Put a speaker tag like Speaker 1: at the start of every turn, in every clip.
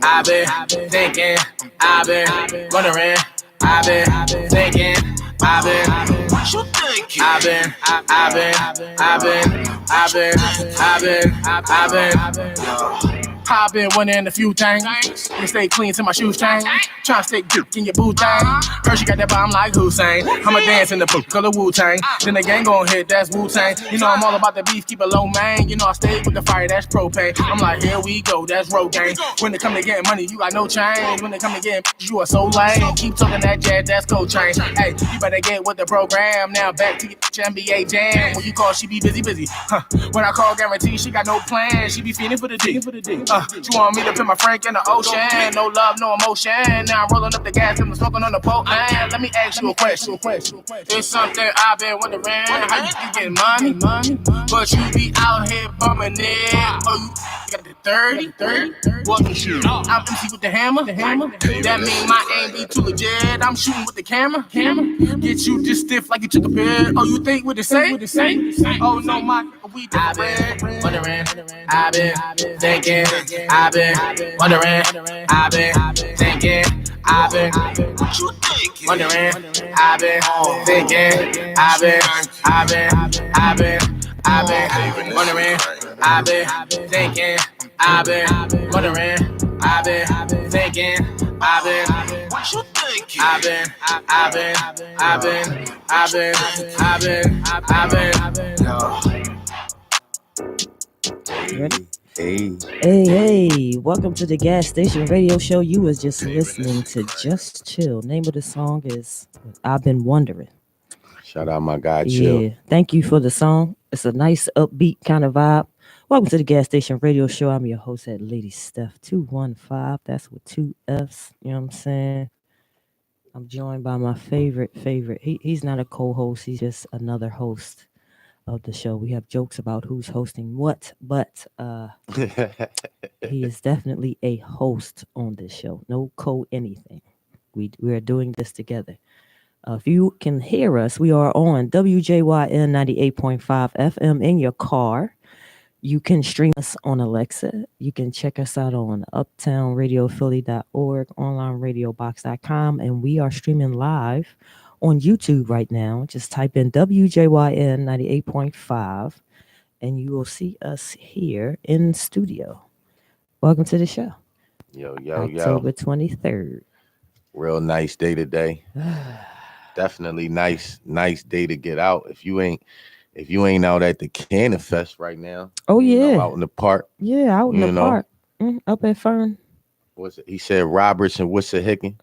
Speaker 1: I've been thinking, I've been wondering, I've been thinking, I've been. What you thinking? I've been winning a few things. You stay clean till my shoes change. Tryna stay good in your boo thing. First you got that bomb like Hussein. I'ma dance in the book, color Wu-Tang. Then the gang gon' hit, that's Wu-Tang. You know I'm all about the beef, keep it low, man. You know I stay with the fire, that's propane. I'm like, here we go, that's Rogaine. When it come to getting money, you got no change. When it come to getting you are so lame. Keep talking that jazz, that's Coltrane. Hey, you better get with the program. Now back to your NBA jam. When you call, she be busy. When I call, guarantee she got no plan. She be feeding for the D. She want me to put my Frank in the ocean. No love, no emotion. Now I'm rolling up the gas and I'm smoking on the poke, man. Let me ask you a question. It's something I've been wondering. How you get money? But you be out here bumming it. Oh, you got the 30? What the shit? I'm MC with the hammer. That mean my aim be too legit. I'm shooting with the camera. Get you just stiff like you took a pill. Oh, you think what it say? Oh, no, my we I've been wondering. I've been thinking. I've been wondering. I've been thinking. I've been wondering. I've been thinking. I've been wondering. I've been thinking. I've been wondering. I've been thinking. I've been what you thinking? I've been.
Speaker 2: Ready? Hey, welcome to the Gas Station Radio Show. You was just listening to Just Chill. Name of the song is I've Been Wondering.
Speaker 3: Shout out my guy, Chill.
Speaker 2: Yeah, thank you for the song. It's a nice upbeat kind of vibe. Welcome to the Gas Station Radio Show. I'm your host at Lady Steph 215. That's with 2 F's. You know what I'm saying? I'm joined by my favorite. He's not a co-host. He's just another host of the show. We have jokes about who's hosting what, but he is definitely a host on this show. No anything. We are doing this together. If you can hear us, we are on WJYN 98.5 FM in your car. You can stream us on Alexa. You can check us out on uptownradiophilly.org, onlineradiobox.com, and we are streaming live on YouTube right now. Just type in WJYN 98.5 and you will see us here in studio. Welcome to the show.
Speaker 3: Yo.
Speaker 2: October 23rd.
Speaker 3: Real nice day today. Definitely nice day to get out. If you ain't out at the Cannon Fest right now.
Speaker 2: Oh yeah.
Speaker 3: Out in the park.
Speaker 2: Yeah, out in the park. Up at Fern.
Speaker 3: What's it? He said Roberts and Wissahickon.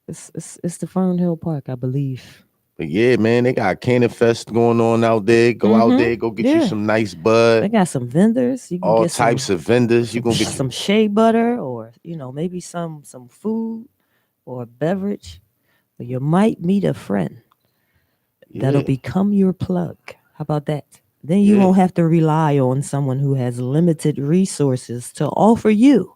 Speaker 2: It's the Fern Hill Park, I believe.
Speaker 3: But yeah, man, they got Cannon Fest going on out there. Go out there, go get you some nice bud.
Speaker 2: They got some vendors. You can
Speaker 3: all
Speaker 2: get
Speaker 3: types of vendors. You gonna get
Speaker 2: some shea butter, or maybe some food or beverage. Or you might meet a friend that'll become your plug. How about that? Then you won't have to rely on someone who has limited resources to offer you.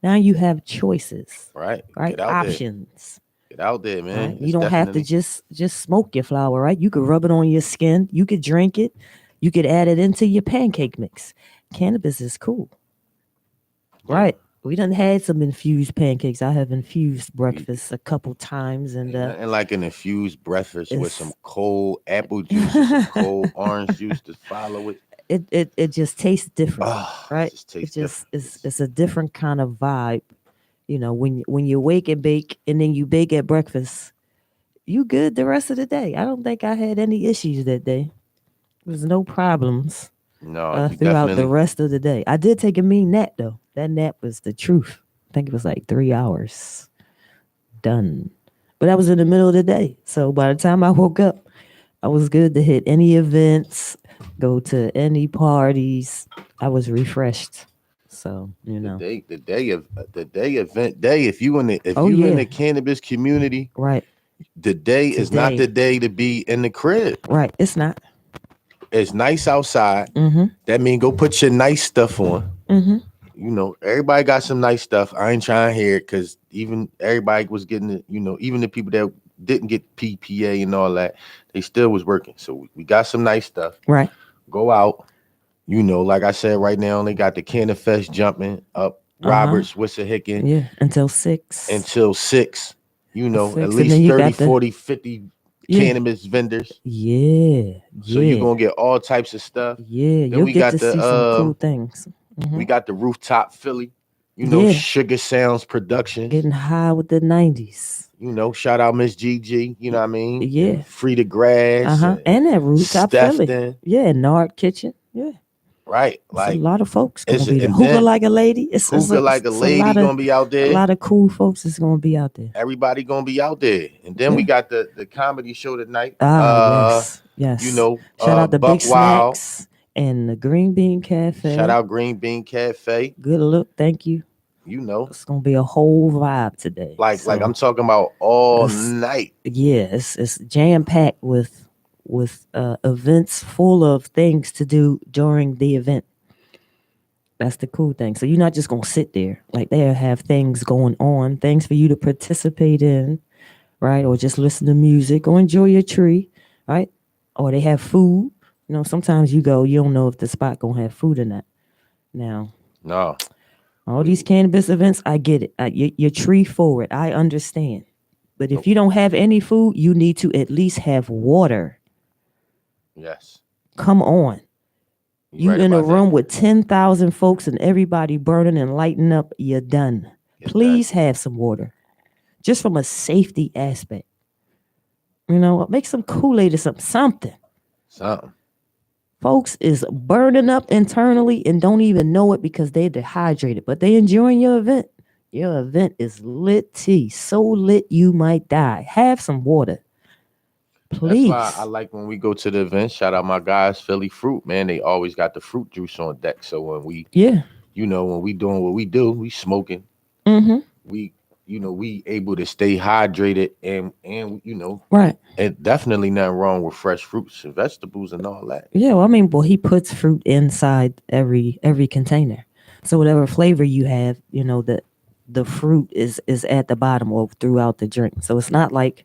Speaker 2: Now you have choices, right? Options.
Speaker 3: Get out there, man.
Speaker 2: Right? You don't have to just smoke your flower, right? You could rub it on your skin. You could drink it. You could add it into your pancake mix. Cannabis is cool, right? We done had some infused pancakes. I have infused breakfast a couple times, and
Speaker 3: like an infused breakfast with some cold apple juice, and some cold orange juice to follow it.
Speaker 2: It just tastes different, right? It's a different kind of vibe. When you wake and bake, and then you bake at breakfast, you good the rest of the day. I don't think I had any issues that day. There was no problems.
Speaker 3: No,
Speaker 2: throughout the rest of the day. I did take a mean nap though. That nap was the truth. I think it was like 3 hours. Done. But that was in the middle of the day. So by the time I woke up, I was good to hit any events, go to any parties. I was refreshed. So,
Speaker 3: the event day. If you in the cannabis community,
Speaker 2: right?
Speaker 3: The day is not the day to be in the crib.
Speaker 2: Right. It's not.
Speaker 3: It's nice outside.
Speaker 2: Mm-hmm.
Speaker 3: That means go put your nice stuff on.
Speaker 2: Mm-hmm.
Speaker 3: Everybody got some nice stuff. I ain't trying to hear it because even everybody was getting it. Even the people that didn't get PPA and all that, they still was working. So we got some nice stuff.
Speaker 2: Right.
Speaker 3: Go out. Like I said, right now they got the Cannon Fest jumping up Roberts, Wissahickon,
Speaker 2: Yeah, until 6.
Speaker 3: until 6. You know,
Speaker 2: 6,
Speaker 3: at
Speaker 2: and
Speaker 3: least
Speaker 2: then you
Speaker 3: 30,
Speaker 2: got the
Speaker 3: 40, 50
Speaker 2: yeah,
Speaker 3: cannabis vendors.
Speaker 2: yeah,
Speaker 3: So you're
Speaker 2: yeah,
Speaker 3: gonna get all types of stuff.
Speaker 2: yeah.
Speaker 3: Then
Speaker 2: You'll
Speaker 3: we
Speaker 2: get
Speaker 3: got
Speaker 2: to see some cool things.
Speaker 3: we got the rooftop Philly,
Speaker 2: Yeah,
Speaker 3: Sugar Sounds Productions.
Speaker 2: getting high with the 90s.
Speaker 3: Shout out Miss Gigi, you know what I mean?
Speaker 2: Yeah.
Speaker 3: And Frida Grass
Speaker 2: And that rooftop Philly.
Speaker 3: Stefton.
Speaker 2: Yeah, Nard Kitchen. Yeah.
Speaker 3: Right.
Speaker 2: It's a
Speaker 3: Like
Speaker 2: lot of folks gonna
Speaker 3: it's
Speaker 2: be there.
Speaker 3: and
Speaker 2: Hookah
Speaker 3: then
Speaker 2: like a lady. It's
Speaker 3: Hookah Like a
Speaker 2: it's
Speaker 3: Lady gonna be out
Speaker 2: a
Speaker 3: there.
Speaker 2: lot of cool folks is gonna be out there.
Speaker 3: Everybody gonna be out there. And then we
Speaker 2: Yeah.
Speaker 3: got the comedy show tonight.
Speaker 2: Yes.
Speaker 3: Shout
Speaker 2: Shout out to
Speaker 3: Buck
Speaker 2: Big
Speaker 3: Wild.
Speaker 2: Snacks and the Green Bean Cafe.
Speaker 3: Shout out Green Bean Cafe.
Speaker 2: Good look, thank you. It's gonna be a whole vibe today.
Speaker 3: Like I'm talking about all night.
Speaker 2: Yeah, it's jam packed with events full of things to do during the event. That's the cool thing. So you're not just gonna sit there. Like they'll have things going on, things for you to participate in, right? Or just listen to music or enjoy your tree, right? Or they have food. Sometimes you go, you don't know if the spot gonna have food or not. Now,
Speaker 3: no.
Speaker 2: All these cannabis events, I get it. Your tree forward, I understand. But if you don't have any food, you need to at least have water.
Speaker 3: Yes.
Speaker 2: Come on. You
Speaker 3: right
Speaker 2: in a
Speaker 3: about
Speaker 2: room
Speaker 3: that.
Speaker 2: with 10,000 folks and everybody burning and lighting up, you're done. Please have some water. Just from a safety aspect. Make some Kool-Aid or something. Folks is burning up internally and don't even know it because they're dehydrated, but they enjoying your event. Your event is lit tea, so lit you might die. Have some water, please.
Speaker 3: That's why I like when we go to the event. Shout out my guys, Philly Fruit, man. They always got the fruit juice on deck. So when we, when we doing what we do, we smoking. We able to stay hydrated and
Speaker 2: right.
Speaker 3: And definitely nothing wrong with fresh fruits and vegetables and all that.
Speaker 2: Yeah, well, he puts fruit inside every container. So whatever flavor you have, the fruit is at the bottom or throughout the drink. So it's not like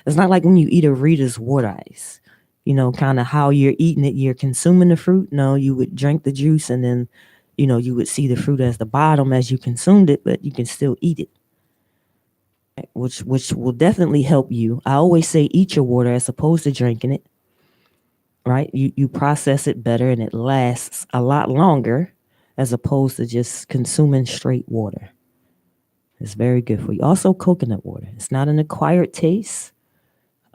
Speaker 2: when you eat a Rita's water ice. Kind of how you're eating it, you're consuming the fruit. No, you would drink the juice and then, you would see the fruit as the bottom as you consumed it, but you can still eat it. Which will definitely help you. I always say eat your water as opposed to drinking it, right? You process it better and it lasts a lot longer as opposed to just consuming straight water. It's very good for you. Also, coconut water. It's not an acquired taste,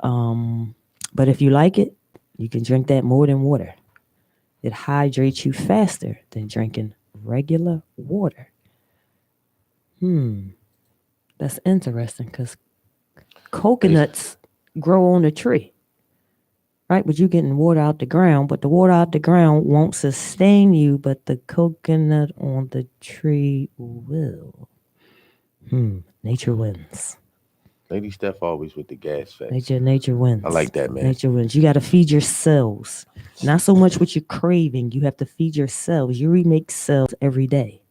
Speaker 2: but if you like it, you can drink that more than water. It hydrates you faster than drinking regular water. That's interesting because coconuts grow on a tree, right? But you're getting water out the ground, but the water out the ground won't sustain you, but the coconut on the tree will. Nature wins.
Speaker 3: Lady Steph always with the gas facts.
Speaker 2: Nature wins.
Speaker 3: I like that, man.
Speaker 2: Nature wins. You got to feed your cells. Not so much what you're craving. You have to feed your cells. You remake cells every day.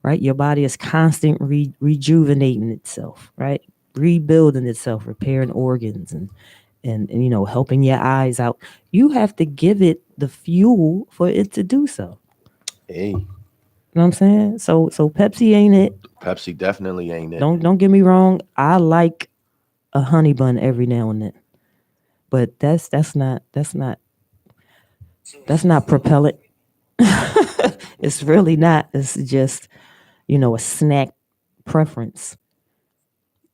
Speaker 2: Right? Your body is constantly rejuvenating itself, right? Rebuilding itself, repairing organs and helping your eyes out. You have to give it the fuel for it to do so.
Speaker 3: Hey.
Speaker 2: You know what I'm saying? So Pepsi ain't it.
Speaker 3: Pepsi definitely ain't it.
Speaker 2: Don't get me wrong. I like a honey bun every now and then. But that's not propellant. It's really not. It's just a snack preference.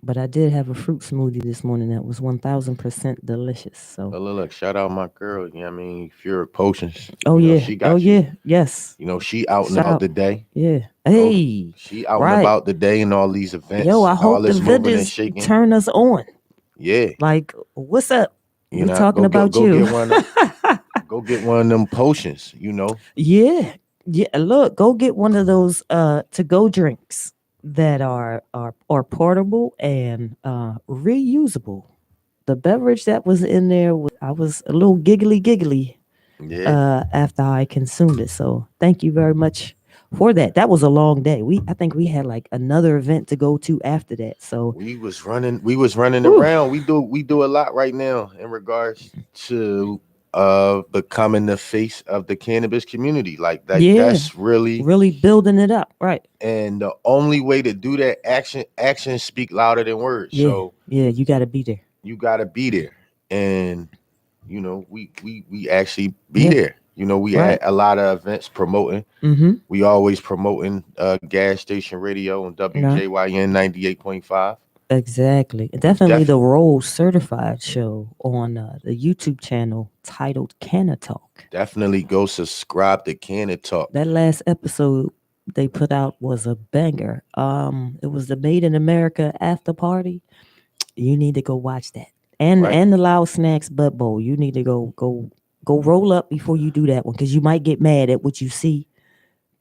Speaker 2: But I did have a fruit smoothie this morning that was 1,000% delicious. So
Speaker 3: look, shout out my girl. Pure Potions.
Speaker 2: She got yes.
Speaker 3: She out and about today.
Speaker 2: Yeah. Hey.
Speaker 3: She out and about today in all these events.
Speaker 2: I hope the vendors turn us on.
Speaker 3: Yeah.
Speaker 2: Like, what's up? We're talking about you.
Speaker 3: Go get one of them potions.
Speaker 2: Yeah. Yeah, look, go get one of those to-go drinks that are portable and reusable. The beverage that was in there, I was a little giggly after I consumed it. So thank you very much for that. That was a long day. I think we had like another event to go to after that. So
Speaker 3: we was running around. We do a lot right now in regards to of becoming the face of the cannabis community. Like that,
Speaker 2: Yeah.
Speaker 3: that's really,
Speaker 2: Really building it up, right?
Speaker 3: and the only way to do that, actions speak louder than words.
Speaker 2: Yeah,
Speaker 3: So
Speaker 2: yeah, you got to be there.
Speaker 3: you got to be there, and you know, we actually be
Speaker 2: Yeah.
Speaker 3: there. You know, we
Speaker 2: Right.
Speaker 3: at a lot of events promoting.
Speaker 2: Mm-hmm.
Speaker 3: We always promoting Gas Station Radio on WJYN 98.5.
Speaker 2: Exactly. And definitely the Roll Certified show on the YouTube channel titled Canna Talk.
Speaker 3: Definitely go subscribe to Canna Talk.
Speaker 2: That last episode they put out was a banger. It was the Made in America after party. You need to go watch that. And
Speaker 3: Right.
Speaker 2: and the Loud Snacks Bud Bowl. You need to go roll up before you do that one, because you might get mad at what you see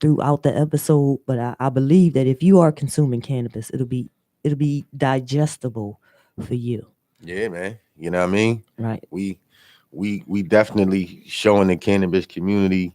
Speaker 2: throughout the episode. But I believe that if you are consuming cannabis, it'll be digestible for you.
Speaker 3: Yeah, man. You know what I mean?
Speaker 2: Right.
Speaker 3: We definitely showing the cannabis community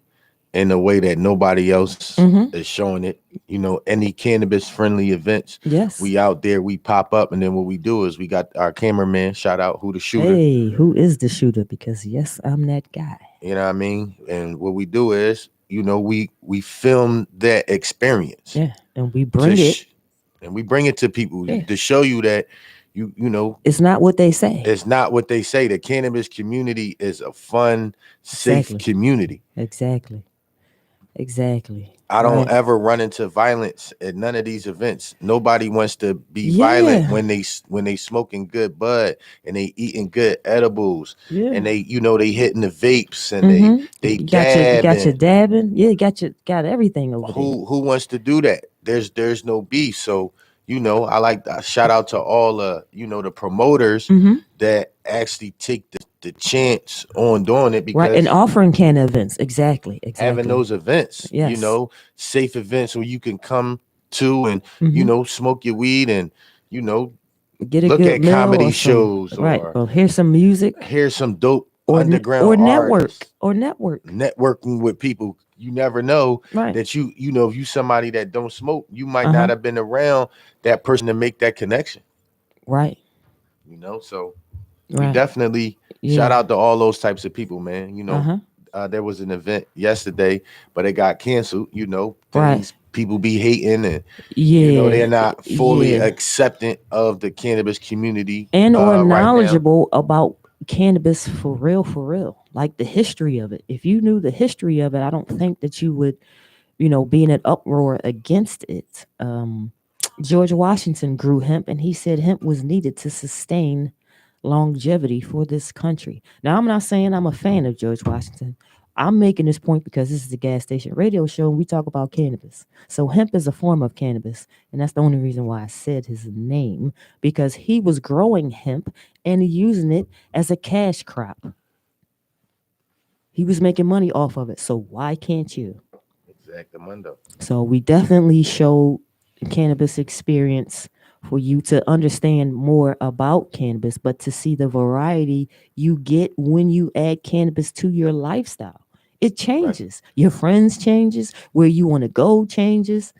Speaker 3: in a way that nobody else is showing it. You know, any cannabis friendly events.
Speaker 2: Yes.
Speaker 3: We out there, we pop up, and then what we do is we got our cameraman, shout out Who the Shooter.
Speaker 2: Hey, who is the shooter? Because yes, I'm that guy.
Speaker 3: You know what I mean? And what we do is, you know, we film that experience.
Speaker 2: Yeah. And we bring it.
Speaker 3: And we bring it to people
Speaker 2: Yeah.
Speaker 3: to show you that you know
Speaker 2: It's not what they say.
Speaker 3: it's not what they say. The cannabis community is a fun, safe community.
Speaker 2: Exactly.
Speaker 3: I don't ever run into violence at none of these events. Nobody wants to be violent when they smoking good bud and they eating good edibles and they, you know, they hitting the vapes and they
Speaker 2: got your dabbing. Yeah, got everything over there.
Speaker 3: Who wants to do that? There's no beef. So, you know, I like that. Shout out to all you know, the promoters that actually take the chance on doing it, because
Speaker 2: and offering canna events. Exactly.
Speaker 3: Having those events, you know, safe events where you can come to and you know, smoke your weed and you know,
Speaker 2: get a
Speaker 3: look
Speaker 2: good
Speaker 3: at comedy shows,
Speaker 2: or hear some music,
Speaker 3: hear some dope
Speaker 2: or
Speaker 3: underground
Speaker 2: or network
Speaker 3: artists.
Speaker 2: or
Speaker 3: networking with people. You never know that you know, if you somebody that don't smoke, you might not have been around that person to make that connection.
Speaker 2: Right.
Speaker 3: You know, so we definitely shout out to all those types of people, man. You know, there was an event yesterday, but it got canceled. You know, these people be hating and you know, they're not fully acceptant of the cannabis community
Speaker 2: and or knowledgeable about cannabis for real, like the history of it. If you knew the history of it, I don't think that you would, you know, be in an uproar against it. George Washington grew hemp, and he said hemp was needed to sustain longevity for this country. Now, I'm not saying I'm a fan of George Washington. I'm making this point because this is the Gas Station Radio show and we talk about cannabis. So hemp is a form of cannabis, and that's the only reason why I said his name, because he was growing hemp and using it as a cash crop. He was making money off of it. So why can't you?
Speaker 3: Exactamundo.
Speaker 2: So we definitely show cannabis experience for you to understand more about cannabis, but to see the variety you get when you add cannabis to your lifestyle. It changes. Your friends changes. Where you want to go changes.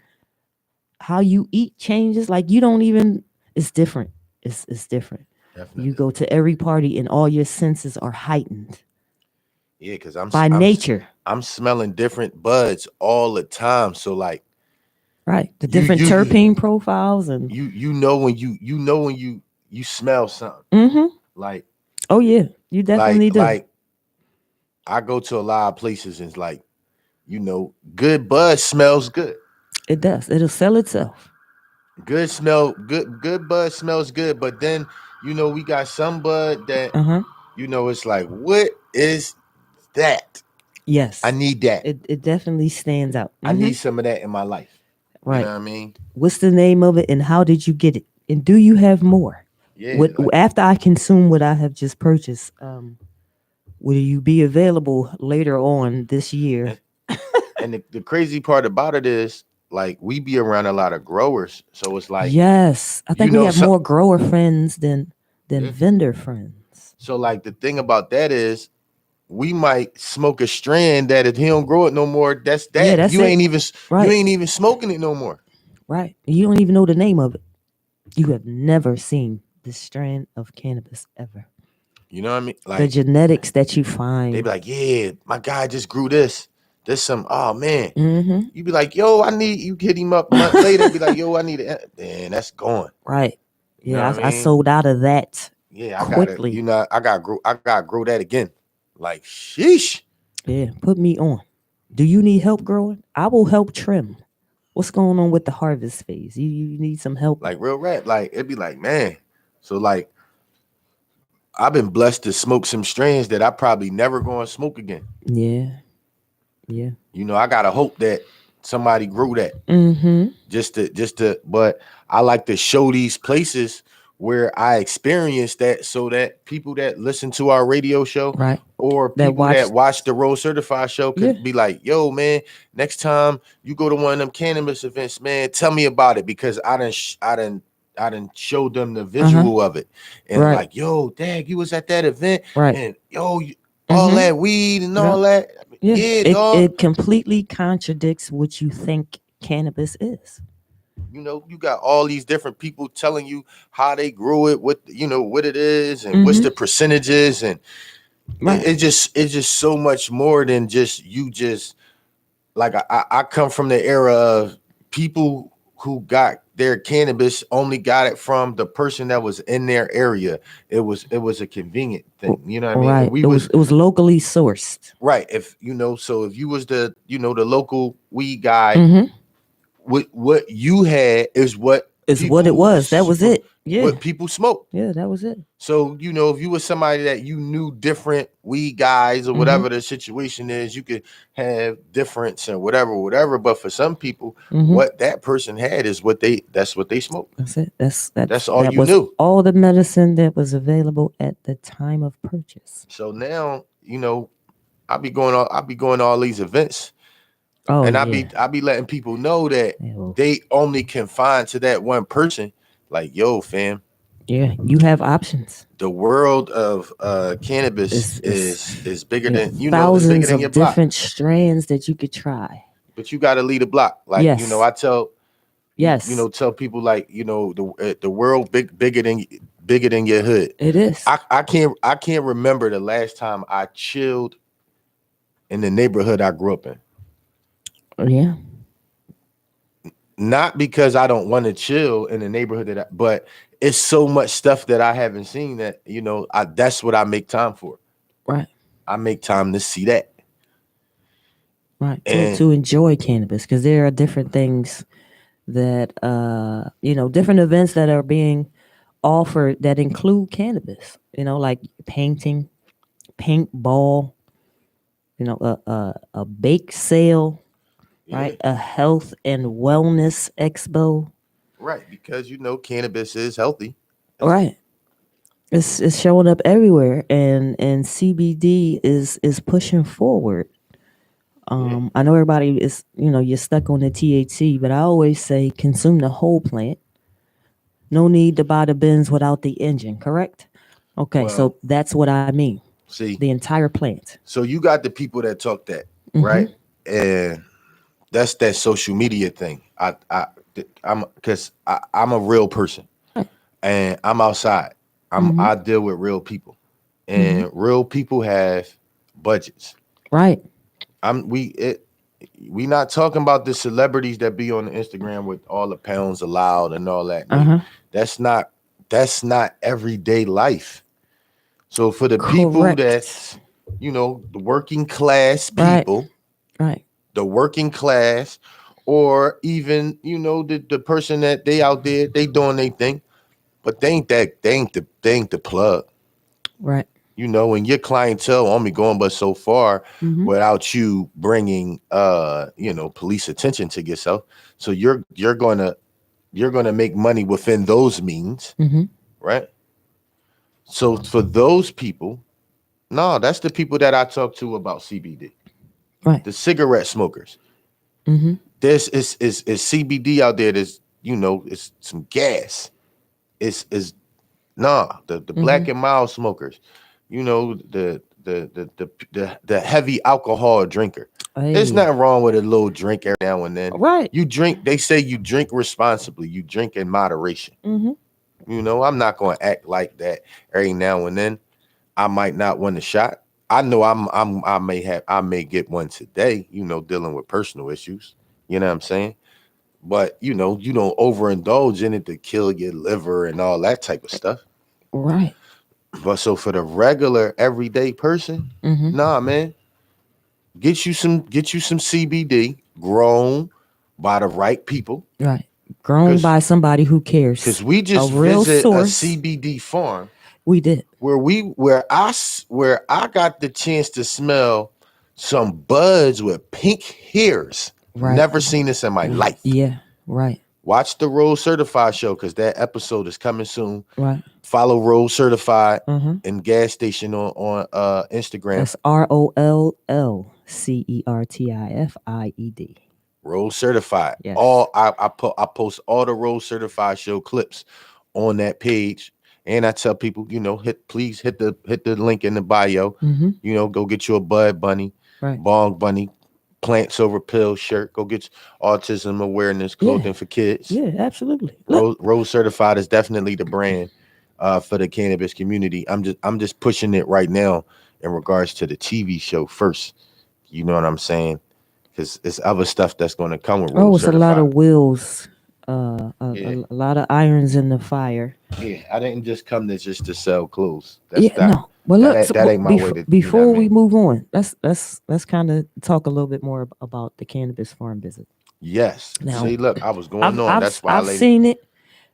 Speaker 2: How you eat changes. Like you don't even, it's different. It's different.
Speaker 3: Definitely.
Speaker 2: You go to every party and all your senses are heightened.
Speaker 3: Yeah, because
Speaker 2: I'm nature.
Speaker 3: I'm smelling different buds all the time. So like,
Speaker 2: right, the different terpene profiles, and
Speaker 3: you know when you smell something.
Speaker 2: Mm-hmm.
Speaker 3: Like,
Speaker 2: oh yeah, you definitely do.
Speaker 3: Like, I go to a lot of places and it's like, you know, good bud smells good.
Speaker 2: It does. It'll sell itself.
Speaker 3: Good bud smells good, but then you know we got some bud that you know it's like, what is that?
Speaker 2: Yes,
Speaker 3: I need that.
Speaker 2: It definitely stands out.
Speaker 3: I need some of that in my life.
Speaker 2: Right.
Speaker 3: You know what I mean?
Speaker 2: What's the name of it and how did you get it? And do you have more?
Speaker 3: Yeah.
Speaker 2: After I consume what I have just purchased, will you be available later on this year?
Speaker 3: And the crazy part about it is, like, we be around a lot of growers, so it's like,
Speaker 2: yes, I think we have more grower friends than vendor friends.
Speaker 3: So like the thing about that is, we might smoke a strand that if he don't grow it no more, that's that. Yeah, you ain't even smoking it no more.
Speaker 2: Right. You don't even know the name of it. You have never seen this strand of cannabis ever.
Speaker 3: You know what I mean?
Speaker 2: Like the genetics that you find.
Speaker 3: They be like, yeah, my guy just grew this. There's some, oh man. You be like, yo, I need, you hit him up a month later, be like, yo, I need it. Man, that's gone.
Speaker 2: Right. Yeah, I sold out of that.
Speaker 3: Yeah, quickly. I gotta grow that again. Like, sheesh.
Speaker 2: Yeah, put me on. Do you need help growing? I will help trim. What's going on with the harvest phase? You need some help?
Speaker 3: Like real rap. Like, it'd be like, man. So like, I've been blessed to smoke some strains that I probably never going to smoke again.
Speaker 2: Yeah. Yeah.
Speaker 3: You know, I gotta hope that somebody grew that. Just to, but I like to show these places where I experienced that, so that people that listen to our radio show,
Speaker 2: right,
Speaker 3: or people that watch the Road Certified show could be like, yo, man, next time you go to one of them cannabis events, man, tell me about it, because I didn't show them the visual of it. And like, yo, Dag, you was at that event, and yo, all that weed and all that.
Speaker 2: Yeah, it completely contradicts what you think cannabis is.
Speaker 3: You know, you got all these different people telling you how they grew it, what it is, and what's the percentages, and it's just so much more than just like I come from the era of people who got their cannabis only got it from the person that was in their area. It was a convenient thing, you know what I mean?
Speaker 2: Right. It was locally sourced.
Speaker 3: Right. If so if you was the the local weed guy, what you had is what
Speaker 2: it was. That was it. Yeah.
Speaker 3: What people smoke.
Speaker 2: Yeah, that was it.
Speaker 3: So, if you were somebody that you knew different weed guys or whatever the situation is, you could have difference and whatever. But for some people, what that person had is that's what they smoke.
Speaker 2: That's it. That's
Speaker 3: all you knew.
Speaker 2: All the medicine that was available at the time of purchase.
Speaker 3: So now, I'll be going to all these events.
Speaker 2: Oh,
Speaker 3: and I'll be letting people know that they only confined to that one person. Like, yo, fam.
Speaker 2: Yeah, you have options.
Speaker 3: The world of cannabis is bigger than
Speaker 2: thousands
Speaker 3: bigger than
Speaker 2: of different strands that you could try.
Speaker 3: But you got to lead a block. Like, I tell tell people, like, the world bigger than your hood.
Speaker 2: It is.
Speaker 3: I can't remember the last time I chilled in the neighborhood I grew up in.
Speaker 2: Yeah.
Speaker 3: Not because I don't want to chill in the neighborhood but it's so much stuff that I haven't seen that, that's what I make time for.
Speaker 2: Right.
Speaker 3: I make time to see that.
Speaker 2: Right. To enjoy cannabis, because there are different things that, different events that are being offered that include cannabis, like painting, paintball, a bake sale. Right, a health and wellness expo.
Speaker 3: Right, because cannabis is healthy.
Speaker 2: Right, it's showing up everywhere, and CBD is pushing forward. I know everybody is you're stuck on the THC, but I always say consume the whole plant. No need to buy the bins without the engine. Correct? Okay, so that's what I mean.
Speaker 3: See,
Speaker 2: the entire plant.
Speaker 3: So you got the people that talk that, right, and that's that social media thing. I'm a real person, and I'm outside. I deal with real people, and real people have budgets.
Speaker 2: Right.
Speaker 3: We not talking about the celebrities that be on the Instagram with all the pounds allowed and all that. That's not everyday life. So for the people that's the working class people,
Speaker 2: right.
Speaker 3: The working class, or even the person that they out there, they doing their thing, but they ain't the plug,
Speaker 2: right?
Speaker 3: And your clientele only going but so far without you bringing police attention to yourself. So you're gonna make money within those means, right? So for those people, that's the people that I talk to about CBD.
Speaker 2: Right.
Speaker 3: The cigarette smokers. This is CBD out there. There's it's some gas. It's the black and mild smokers. The heavy alcohol drinker.
Speaker 2: Hey.
Speaker 3: There's nothing wrong with a little drink every now and then.
Speaker 2: Right.
Speaker 3: You drink. They say you drink responsibly. You drink in moderation. I'm not going to act like that every now and then. I might not want a shot. I know I may get one today, dealing with personal issues. You know what I'm saying? But you don't overindulge in it to kill your liver and all that type of stuff.
Speaker 2: Right.
Speaker 3: But so for the regular everyday person, nah, man. Get you some CBD grown by the right people.
Speaker 2: Right. Grown by somebody who cares.
Speaker 3: Because we just visit a CBD farm.
Speaker 2: We did.
Speaker 3: Where I got the chance to smell some buds with pink hairs. Right. Never seen this in my life.
Speaker 2: Yeah, right.
Speaker 3: Watch the Rose Certified show because that episode is coming soon.
Speaker 2: Right.
Speaker 3: Follow Rose Certified and Gas Station on Instagram.
Speaker 2: That's ROLLCERTIFIED.
Speaker 3: Rose Certified. Yes. I post all the Rose Certified show clips on that page. And I tell people, please hit the link in the bio. Go get you a Bud Bunny, Bong Bunny, Plants Over Pills shirt. Go get autism awareness clothing for kids.
Speaker 2: Yeah, absolutely.
Speaker 3: Rose Certified is definitely the brand for the cannabis community. I'm just pushing it right now in regards to the TV show first. You know what I'm saying? Because it's other stuff that's going to come with Rose Certified.
Speaker 2: A lot of wheels. A lot of irons in the fire.
Speaker 3: Yeah, I didn't just come to sell clothes.
Speaker 2: No. Well, look, that ain't my way to. Before we move on, let's kind of talk a little bit more about the cannabis farm visit.
Speaker 3: Yes. Now, see, look, I was going on. That's why
Speaker 2: I've seen it.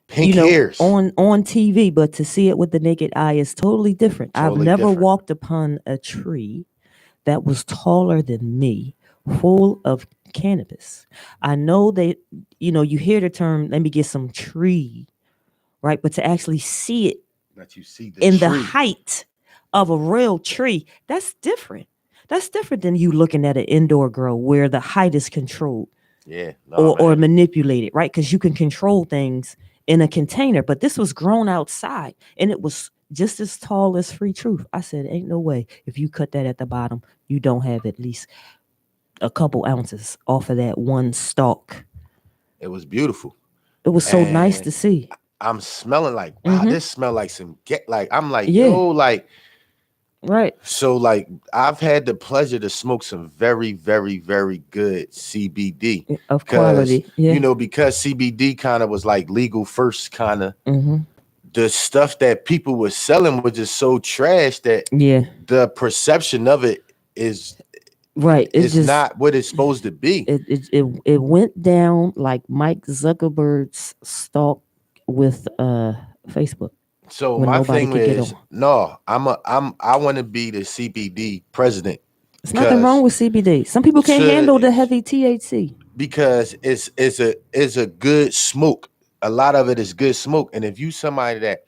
Speaker 3: Pink hairs
Speaker 2: on TV, but to see it with the naked eye is totally different. I've never walked upon a tree that was taller than me, full of cannabis. I know that you hear the term, let me get some tree, right? But to actually see it
Speaker 3: that you see
Speaker 2: the height of a real tree, that's different. That's different than you looking at an indoor grow where the height is controlled.
Speaker 3: Yeah.
Speaker 2: Or manipulated, right? Because you can control things in a container, but this was grown outside and it was just as tall as Free Truth. I said, ain't no way if you cut that at the bottom, you don't have at least a couple ounces off of that one stalk.
Speaker 3: It was beautiful.
Speaker 2: It was so nice to see.
Speaker 3: I'm smelling like, wow, this smell like I'm like, yo, like,
Speaker 2: right.
Speaker 3: So like, I've had the pleasure to smoke some very, very, very good CBD
Speaker 2: of quality. Yeah.
Speaker 3: Because CBD kind of was like legal first, kind of. The stuff that people were selling was just so trash that the perception of it is
Speaker 2: right.
Speaker 3: It's just not what it's supposed to be.
Speaker 2: It went down like Mike Zuckerberg's stalk with Facebook.
Speaker 3: So my thing is, no, I want to be the CBD president.
Speaker 2: There's nothing wrong with CBD. Some people can't handle the heavy THC
Speaker 3: because it's a good smoke. A lot of it is good smoke, and if you somebody that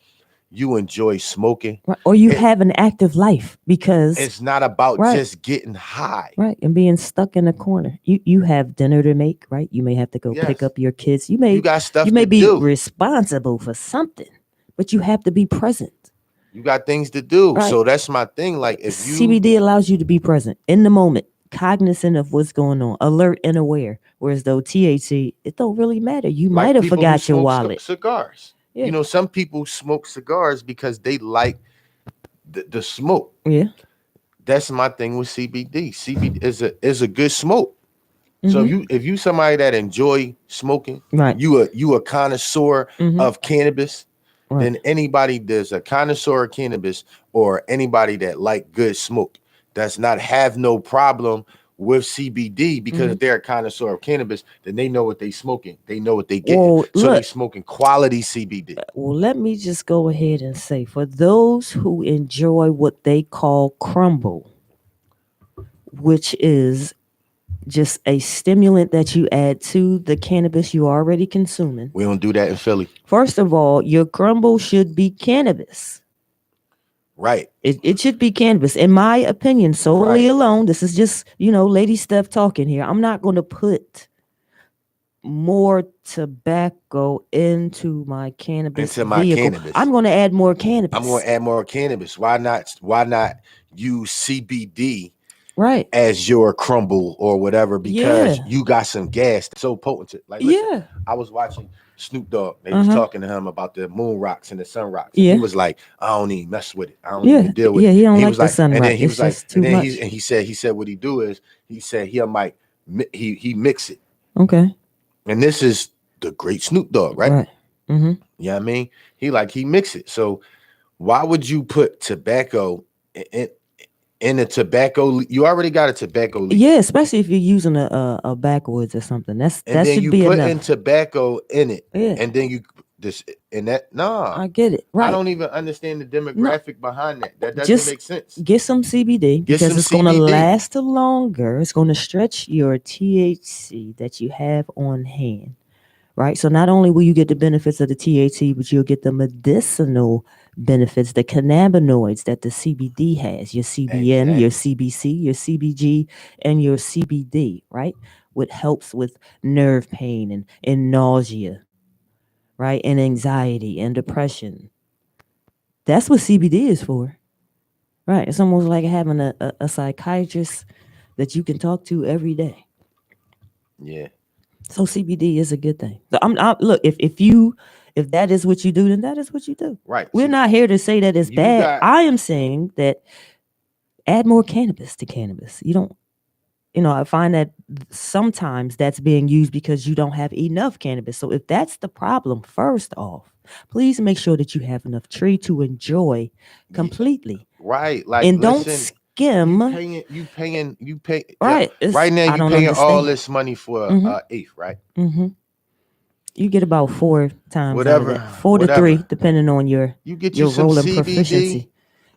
Speaker 3: you enjoy smoking,
Speaker 2: right, or you have an active life, because
Speaker 3: it's not about just getting high,
Speaker 2: right, and being stuck in a corner. You have dinner to make, right? You may have to go pick up your kids. You may be responsible for something, but you have to be present.
Speaker 3: You got things to do, right. So that's my thing. Like if
Speaker 2: CBD allows you to be present in the moment, cognizant of what's going on, alert and aware. Whereas though THC, it don't really matter. You might have forgot your wallet.
Speaker 3: Cigars. Yeah. Some people smoke cigars because they like the smoke.
Speaker 2: Yeah.
Speaker 3: That's my thing with CBD. CBD is a good smoke. So if you somebody that enjoy smoking,
Speaker 2: right,
Speaker 3: you a connoisseur of cannabis, right, then anybody that's a connoisseur of cannabis or anybody that like good smoke does not have no problem with CBD, because if they're a connoisseur of cannabis, then they know what they smoking. They know what they getting. So they smoking quality CBD.
Speaker 2: Well, let me just go ahead and say, for those who enjoy what they call crumble, which is just a stimulant that you add to the cannabis you already consuming.
Speaker 3: We don't do that in Philly.
Speaker 2: First of all, your crumble should be cannabis.
Speaker 3: Right.
Speaker 2: It should be cannabis, in my opinion, solely alone. This is just, Lady Steph talking here. I'm not going to put more tobacco into my cannabis vehicle. I'm going to add more cannabis.
Speaker 3: I'm going to add more cannabis. Why not use CBD
Speaker 2: right,
Speaker 3: as your crumble or whatever because you got some gas that's so potent. Like, listen, I was watching Snoop Dogg. They was talking to him about the moon rocks and the sun rocks. He was like, I don't even mess with it. I don't even deal with it.
Speaker 2: He don't
Speaker 3: he
Speaker 2: like
Speaker 3: was
Speaker 2: the
Speaker 3: like,
Speaker 2: sun
Speaker 3: and
Speaker 2: rock.
Speaker 3: then he was like,
Speaker 2: and then
Speaker 3: he said what he do is he said he might he mix it.
Speaker 2: Okay.
Speaker 3: And this is the great Snoop Dogg, right?
Speaker 2: Right. Mm-hmm.
Speaker 3: You know what I mean? He mix it. So why would you put tobacco in a tobacco? You already got a tobacco leaf.
Speaker 2: Yeah, especially if you're using a backwoods or something. That should be enough. And then you put
Speaker 3: in tobacco in it. Yeah. And then you
Speaker 2: I get it. Right.
Speaker 3: I don't even understand the demographic behind that. That doesn't make sense.
Speaker 2: Get some CBD because it's going to last longer. It's going to stretch your THC that you have on hand. Right. So not only will you get the benefits of the THC, but you'll get the medicinal benefits, the cannabinoids that the CBD has, your CBN, your CBC, your CBG, and your CBD, right? What helps with nerve pain and nausea, right? And anxiety and depression. That's what CBD is for, right? It's almost like having a psychiatrist that you can talk to every day.
Speaker 3: Yeah.
Speaker 2: So CBD is a good thing. So look, if that is what you do, then that is what you do.
Speaker 3: Right.
Speaker 2: We're not here to say that it's bad. I am saying that add more cannabis to cannabis. I find that sometimes that's being used because you don't have enough cannabis. So if that's the problem, first off, please make sure that you have enough tree to enjoy completely.
Speaker 3: Right. Like,
Speaker 2: and don't skim.
Speaker 3: You paying.
Speaker 2: Right.
Speaker 3: Right now you paying all this money for eighth, right?
Speaker 2: Mm-hmm. You get about 4 times
Speaker 3: whatever,
Speaker 2: 4 to 3, depending on your rolling
Speaker 3: CBD,
Speaker 2: proficiency.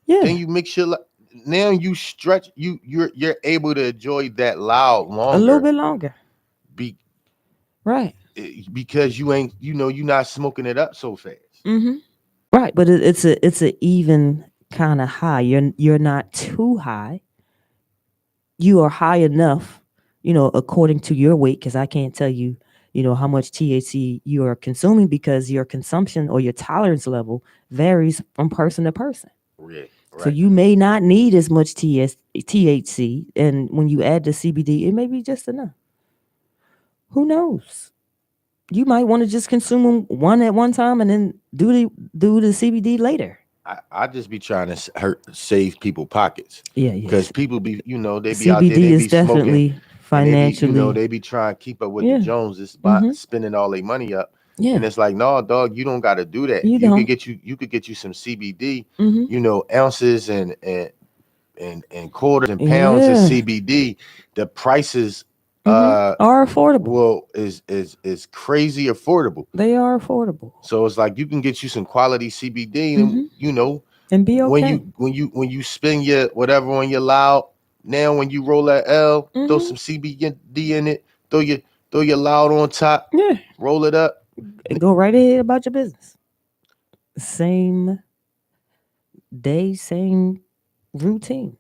Speaker 2: Yeah.
Speaker 3: Then you mix your now you stretch you're able to enjoy that loud longer.
Speaker 2: A little bit longer. Right.
Speaker 3: Because you're not smoking it up so fast.
Speaker 2: Mm-hmm. Right, but it's a even kind of high. You're not too high. You are high enough, according to your weight, because I can't tell you, how much THC you are consuming because your consumption or your tolerance level varies from person to person.
Speaker 3: Yeah, right.
Speaker 2: So you may not need as much THC, and when you add the CBD, it may be just enough. Who knows? You might want to just consume one at one time and then do the CBD later.
Speaker 3: I just be trying to save people pockets.
Speaker 2: Yeah.
Speaker 3: Because people be, they be
Speaker 2: CBD
Speaker 3: out there, they
Speaker 2: is
Speaker 3: be
Speaker 2: definitely
Speaker 3: smoking,
Speaker 2: financially.
Speaker 3: they be trying to keep up with the Joneses, spending all their money up.
Speaker 2: Yeah.
Speaker 3: And it's like, no, dog, you don't got to do that. You could get you some CBD, ounces and quarters and pounds of CBD. The prices
Speaker 2: are affordable.
Speaker 3: Well, is crazy affordable.
Speaker 2: They are affordable.
Speaker 3: So it's like you can get you some quality CBD, and
Speaker 2: and be okay.
Speaker 3: When you spin your whatever on your loud. Now when you roll that L, throw some CBD in it. Throw your loud on top.
Speaker 2: Yeah.
Speaker 3: Roll it up.
Speaker 2: And go right ahead about your business. Same day, same routine.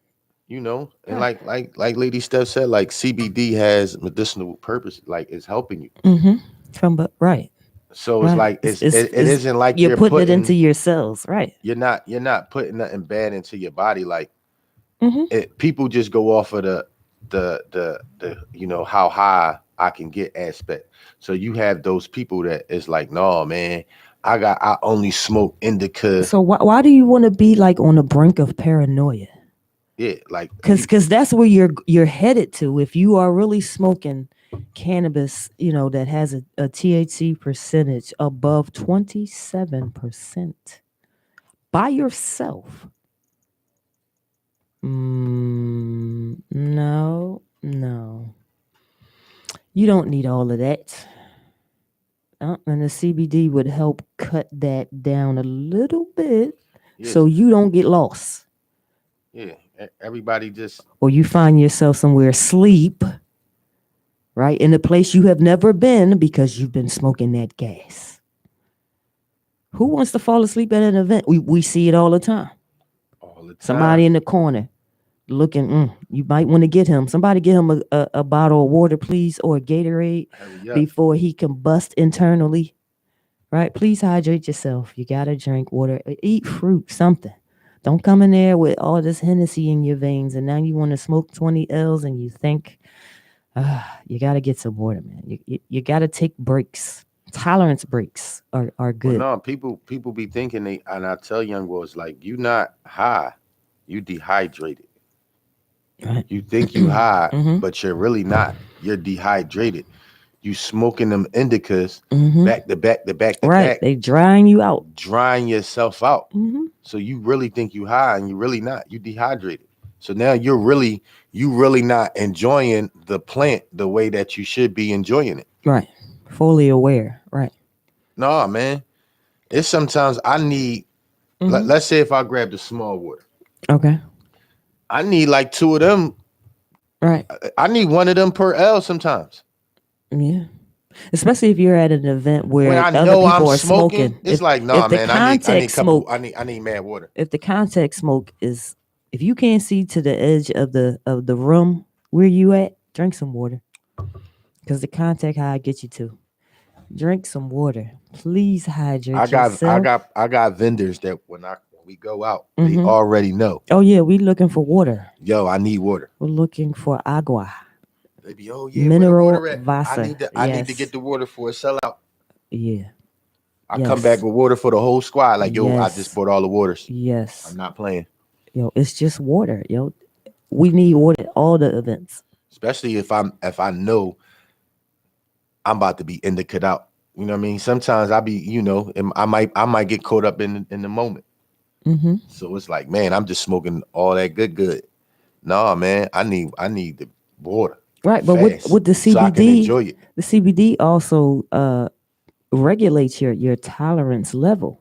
Speaker 3: And like Lady Steph said, like CBD has medicinal purpose, like it's helping you.
Speaker 2: Mm-hmm. Right.
Speaker 3: So it's like it isn't like
Speaker 2: you're putting it into your cells, right?
Speaker 3: You're not putting nothing bad into your body. Like people just go off of the how high I can get aspect. So you have those people that is like, no, man, I only smoke indica.
Speaker 2: So why do you want to be like on the brink of paranoia?
Speaker 3: Yeah, like
Speaker 2: because that's where you're headed to. If you are really smoking cannabis, that has a THC percentage above 27% by yourself. No. You don't need all of that. And the CBD would help cut that down a little bit so you don't get lost.
Speaker 3: Yeah, everybody just...
Speaker 2: Or you find yourself somewhere asleep, right? In a place you have never been because you've been smoking that gas. Who wants to fall asleep at an event? We see it all the time. Somebody in the corner looking, you might want to get him. Somebody get him a bottle of water, please, or a Gatorade before he combust internally. Right? Please hydrate yourself. You got to drink water, eat fruit, something. Don't come in there with all this Hennessy in your veins, and now you want to smoke 20 L's, and you think you got to get some water, man. You got to take breaks. Tolerance breaks are good.
Speaker 3: Well, no, people be thinking and I tell young boys, like, you not high, you dehydrated. Right. You think you high, but you're really not. You're dehydrated. You smoking them indicas back to back to back to back.
Speaker 2: They drying you out.
Speaker 3: Drying yourself out. So you really think you high and you really not. You dehydrated. So now you really not enjoying the plant the way that you should be enjoying it.
Speaker 2: Right. Fully aware. Right.
Speaker 3: No, man. It's sometimes I need, let's say if I grab the small water.
Speaker 2: Okay.
Speaker 3: I need like 2 of them.
Speaker 2: Right.
Speaker 3: I need 1 of them per L sometimes.
Speaker 2: Yeah. Especially if you're at an event where
Speaker 3: I
Speaker 2: other
Speaker 3: know
Speaker 2: people
Speaker 3: I'm
Speaker 2: are smoking.
Speaker 3: It's like, nah, man, I need mad water.
Speaker 2: If the contact smoke is, if you can't see to the edge of the room where you at, drink some water. Because the contact high gets you too. Drink some water. Please hydrate yourself.
Speaker 3: I got vendors that when we go out, they already know.
Speaker 2: Oh yeah, we looking for water.
Speaker 3: Yo, I need water.
Speaker 2: We're looking for agua.
Speaker 3: They be, oh yeah,
Speaker 2: mineral Vasa.
Speaker 3: I need to get the water for a sellout.
Speaker 2: Yeah.
Speaker 3: I come back with water for the whole squad. Like, yo, I just bought all the waters.
Speaker 2: Yes.
Speaker 3: I'm not playing.
Speaker 2: Yo, it's just water. Yo, we need water at all the events.
Speaker 3: Especially if I know I'm about to be indica'd out. You know what I mean? Sometimes I be, I might get caught up in the moment. So it's like, man, I'm just smoking all that good. No, man, I need the water.
Speaker 2: Right, but with the CBD, so I can enjoy it. The CBD also regulates your tolerance level.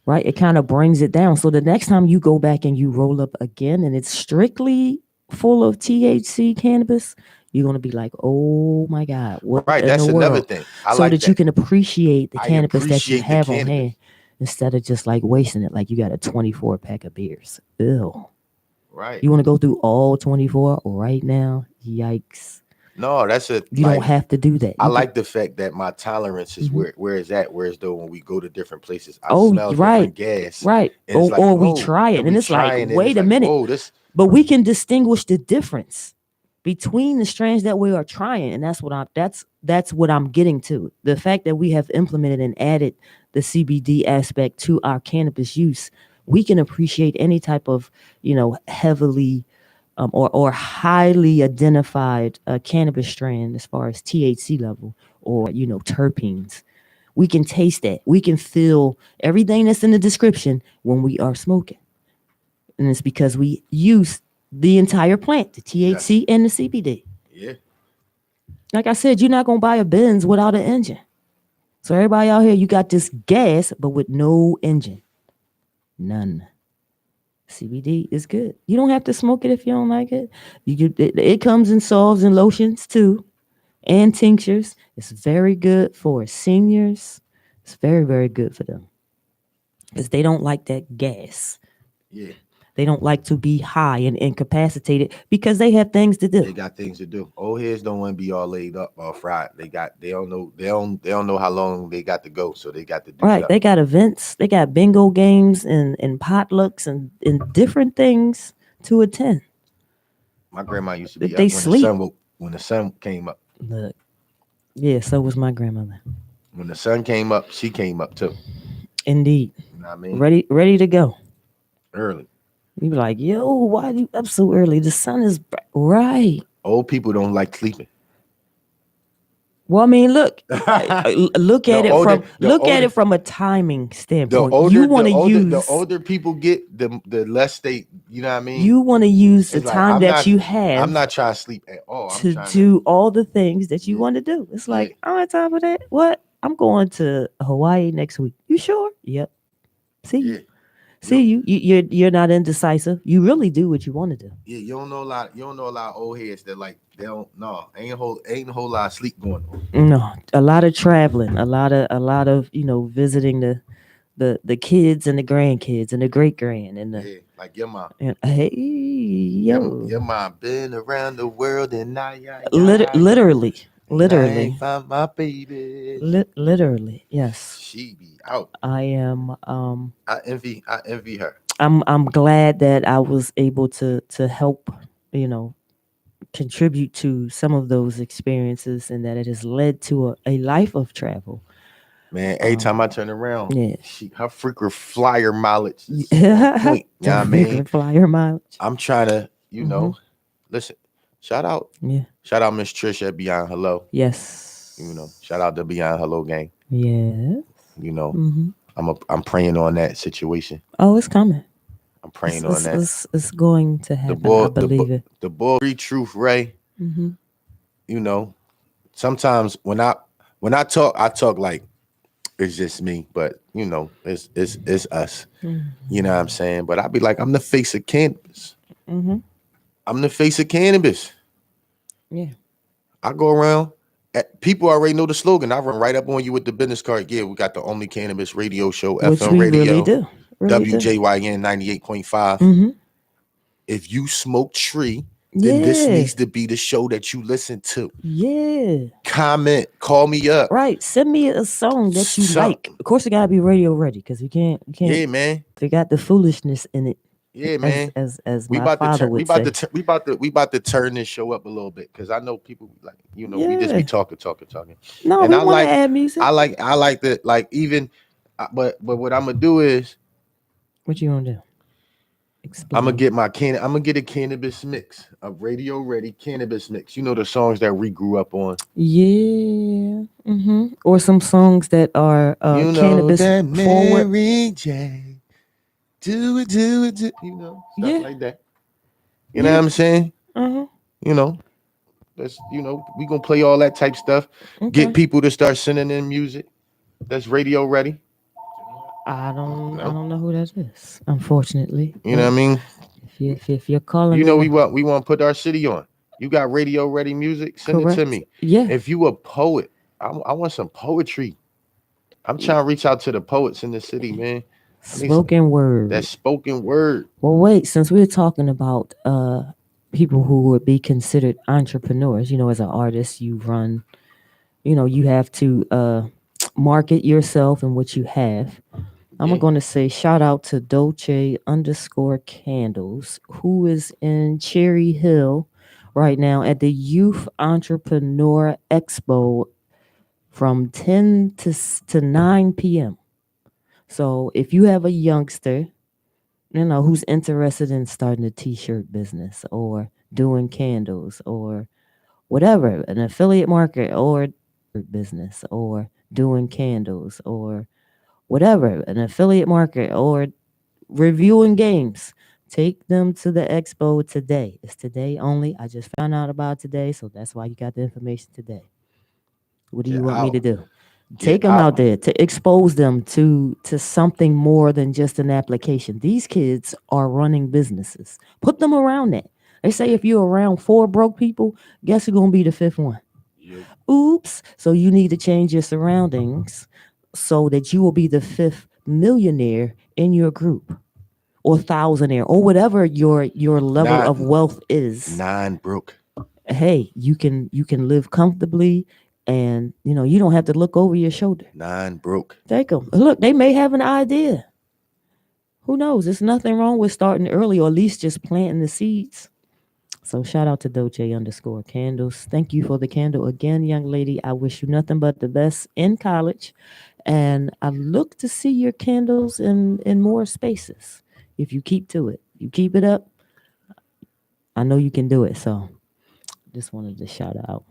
Speaker 2: Right, it kind of brings it down. So the next time you go back and you roll up again, and it's strictly full of THC cannabis, you're gonna be like, "Oh my God!" What
Speaker 3: right, that's another thing.
Speaker 2: That you can appreciate the cannabis that you have on hand instead of just like wasting it. Like you got a 24 pack of beers. Ew.
Speaker 3: Right.
Speaker 2: You want to go through all 24 right now? Yikes.
Speaker 3: No, that's it.
Speaker 2: You don't have to do that.
Speaker 3: I like the fact that my tolerance is where is that. Whereas though when we go to different places, I smell different gas.
Speaker 2: Right. Or we try it and it's like, wait a minute. But we can distinguish the difference between the strains that we are trying, and that's what I'm getting to. The fact that we have implemented and added the CBD aspect to our cannabis use, we can appreciate any type of, heavily or highly identified cannabis strain as far as THC level or, terpenes. We can taste that. We can feel everything that's in the description when we are smoking. And it's because we use the entire plant, the THC and the CBD.
Speaker 3: Yeah.
Speaker 2: Like I said, you're not going to buy a Benz without an engine. So everybody out here, you got this gas, but with no engine. None. CBD is good. You don't have to smoke it if you don't like it. It comes in salves and lotions too, and tinctures. It's very good for seniors. It's very, very good for them because they don't like that gas.
Speaker 3: Yeah.
Speaker 2: They don't like to be high and incapacitated because they have things to do.
Speaker 3: They got things to do. Old heads don't want to be all laid up or fried. They don't know how long they got to go, so they got to do
Speaker 2: right. They got events, they got bingo games and potlucks and different things to attend.
Speaker 3: My grandma used to be
Speaker 2: they
Speaker 3: up
Speaker 2: sleep
Speaker 3: when the sun came up.
Speaker 2: Look, yeah, so was my grandmother.
Speaker 3: When the sun came up, she came up too.
Speaker 2: Indeed.
Speaker 3: You know what I mean?
Speaker 2: Ready to go.
Speaker 3: Early.
Speaker 2: You be like, yo, why are you up so early? The sun is right.
Speaker 3: Old people don't like sleeping.
Speaker 2: Well, I mean, look at it from a timing standpoint.
Speaker 3: The older people get, the less they, you know what I mean?
Speaker 2: You want to use the time that you have.
Speaker 3: I'm not trying to sleep at all.
Speaker 2: To do all the things that you want to do. It's like, I don't have time for that. What? I'm going to Hawaii next week. You sure? Yep. See? See, you're not indecisive. You really do what you want to do.
Speaker 3: Yeah, you don't know a lot of old heads that like ain't a whole lot of sleep going on.
Speaker 2: No, a lot of traveling, a lot of visiting the kids and the grandkids and the great grand and
Speaker 3: like your mom.
Speaker 2: And, hey, yo,
Speaker 3: your mom been around the world and now
Speaker 2: literally.
Speaker 3: I found my baby.
Speaker 2: Literally, yes.
Speaker 3: She be out.
Speaker 2: I am.
Speaker 3: I envy her.
Speaker 2: I'm glad that I was able to help, contribute to some of those experiences, and that it has led to a life of travel.
Speaker 3: Man, every time I turn around,
Speaker 2: yeah,
Speaker 3: her freaking flyer mileage is on point. You know what I mean?
Speaker 2: Flyer mileage.
Speaker 3: I'm trying to, listen. Shout out Miss Trish at Beyond Hello.
Speaker 2: Yes.
Speaker 3: Shout out to Beyond Hello gang.
Speaker 2: Yeah.
Speaker 3: I'm praying on that situation.
Speaker 2: Oh, it's coming.
Speaker 3: I'm praying on that.
Speaker 2: It's going to happen. I believe it.
Speaker 3: The boy, Truth Ray. Sometimes when I talk like it's just me, but it's us. You know what I'm saying? But I be like, I'm the face of cannabis. I'm the face of cannabis.
Speaker 2: Yeah.
Speaker 3: I go around. People already know the slogan. I run right up on you with the business card. Yeah, we got the only cannabis radio show,
Speaker 2: which
Speaker 3: FM radio.
Speaker 2: Really do.
Speaker 3: WJYN 98.5. If you smoke tree, then this needs to be the show that you listen to.
Speaker 2: Yeah.
Speaker 3: Comment, call me up.
Speaker 2: Right. Send me a song that you like. Of course, it gotta be radio ready, because we can't.
Speaker 3: Yeah, man.
Speaker 2: They got the foolishness in it.
Speaker 3: Yeah, man.
Speaker 2: As my father would say.
Speaker 3: We about to turn this show up a little bit, because I know people like we just be talking.
Speaker 2: No, and we want to add music.
Speaker 3: I like that, like, even, but what I'm gonna do is.
Speaker 2: What you gonna do? Explain.
Speaker 3: I'm gonna get a cannabis mix, a radio ready cannabis mix. The songs that we grew up on.
Speaker 2: Yeah. Or some songs that are cannabis
Speaker 3: that
Speaker 2: forward.
Speaker 3: Mary J. Do it. Stuff like that. You know what I'm saying? That's we gonna play all that type stuff. Okay. Get people to start sending in music that's radio ready.
Speaker 2: I don't know who that is, unfortunately.
Speaker 3: You know what I mean?
Speaker 2: If you're calling,
Speaker 3: we want to put our city on. You got radio ready music? Send Correct. It to me.
Speaker 2: Yeah.
Speaker 3: If you a poet, I want some poetry. I'm trying to reach out to the poets in the city, man.
Speaker 2: Spoken word.
Speaker 3: That's spoken word.
Speaker 2: Well, wait, since we're talking about people who would be considered entrepreneurs, as an artist, you run, you have to market yourself and what you have. I'm going to say shout out to Dolce_Candles, who is in Cherry Hill right now at the Youth Entrepreneur Expo from 10 to 9 p.m. So if you have a youngster, who's interested in starting a t-shirt business or doing candles or whatever, an affiliate market or business or doing candles or whatever, an affiliate market or reviewing games, take them to the expo today. It's today only. I just found out about today, so that's why you got the information today. What do you want me to do? Take them out there to expose them to something more than just an application. These kids are running businesses. Put them around that. They say if you're around 4 broke people, guess who's going to be the 5th one? Yep. Oops. So you need to change your surroundings so that you will be the 5th millionaire in your group, or thousandaire, or whatever your level of wealth is.
Speaker 3: 9 broke.
Speaker 2: Hey, you can live comfortably. And, you don't have to look over your shoulder.
Speaker 3: 9 broke.
Speaker 2: Take them. Look, they may have an idea. Who knows? There's nothing wrong with starting early, or at least just planting the seeds. So shout out to Dolce_Candles. Thank you for the candle again, young lady. I wish you nothing but the best in college. And I look to see your candles in more spaces. If you keep to it. You keep it up. I know you can do it. So just wanted to shout out.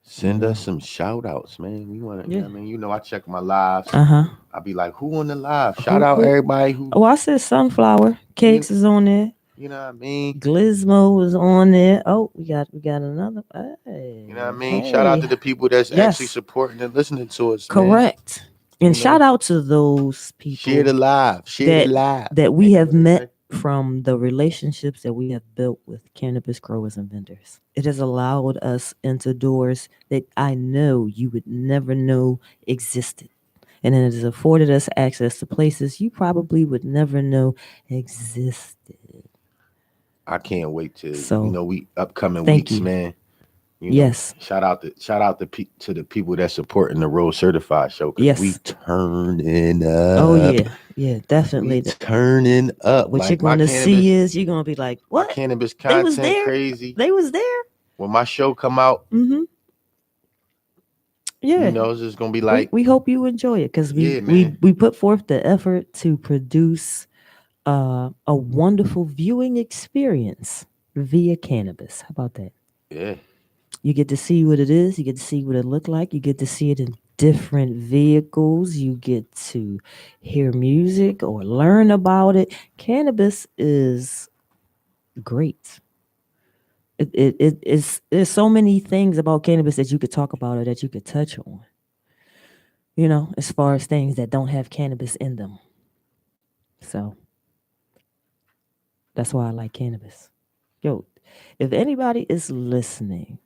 Speaker 3: Send us some shout outs, man. We want to, I check my lives. I'll be like, who on the live? Shout out everybody who.
Speaker 2: Oh, I said Sunflower Cakes is on there.
Speaker 3: You know what I mean?
Speaker 2: Glizmo was on there. Oh, we got another. Hey,
Speaker 3: you know what I mean? Hey. Shout out to the people that's actually supporting and listening to us.
Speaker 2: Correct. Man. And shout out to those people.
Speaker 3: Share the live.
Speaker 2: That we have met from the relationships that we have built with cannabis growers and vendors. It has allowed us into doors that I know you would never know existed. And it has afforded us access to places you probably would never know existed.
Speaker 3: I can't wait to, we upcoming
Speaker 2: weeks,
Speaker 3: you. Man.
Speaker 2: Yes.
Speaker 3: Shout out to the people that supporting the Road Certified show.
Speaker 2: Yes.
Speaker 3: We turning up.
Speaker 2: Oh yeah. Yeah, definitely.
Speaker 3: Turning up.
Speaker 2: What you're going to see is you're going to be like, what?
Speaker 3: My cannabis content
Speaker 2: they was there?
Speaker 3: Crazy.
Speaker 2: They was there.
Speaker 3: When my show come out,
Speaker 2: yeah,
Speaker 3: you know, it's just going to be like.
Speaker 2: We hope you enjoy it because we put forth the effort to produce a wonderful viewing experience via cannabis. How about that?
Speaker 3: Yeah.
Speaker 2: You get to see what it is. You get to see what it looked like. You get to see it in different vehicles. You get to hear music or learn about it. Cannabis is great. It is. There's so many things about cannabis that you could talk about or that you could touch on. You know, as far as things that don't have cannabis in them. So that's why I like cannabis. Yo, if anybody is listening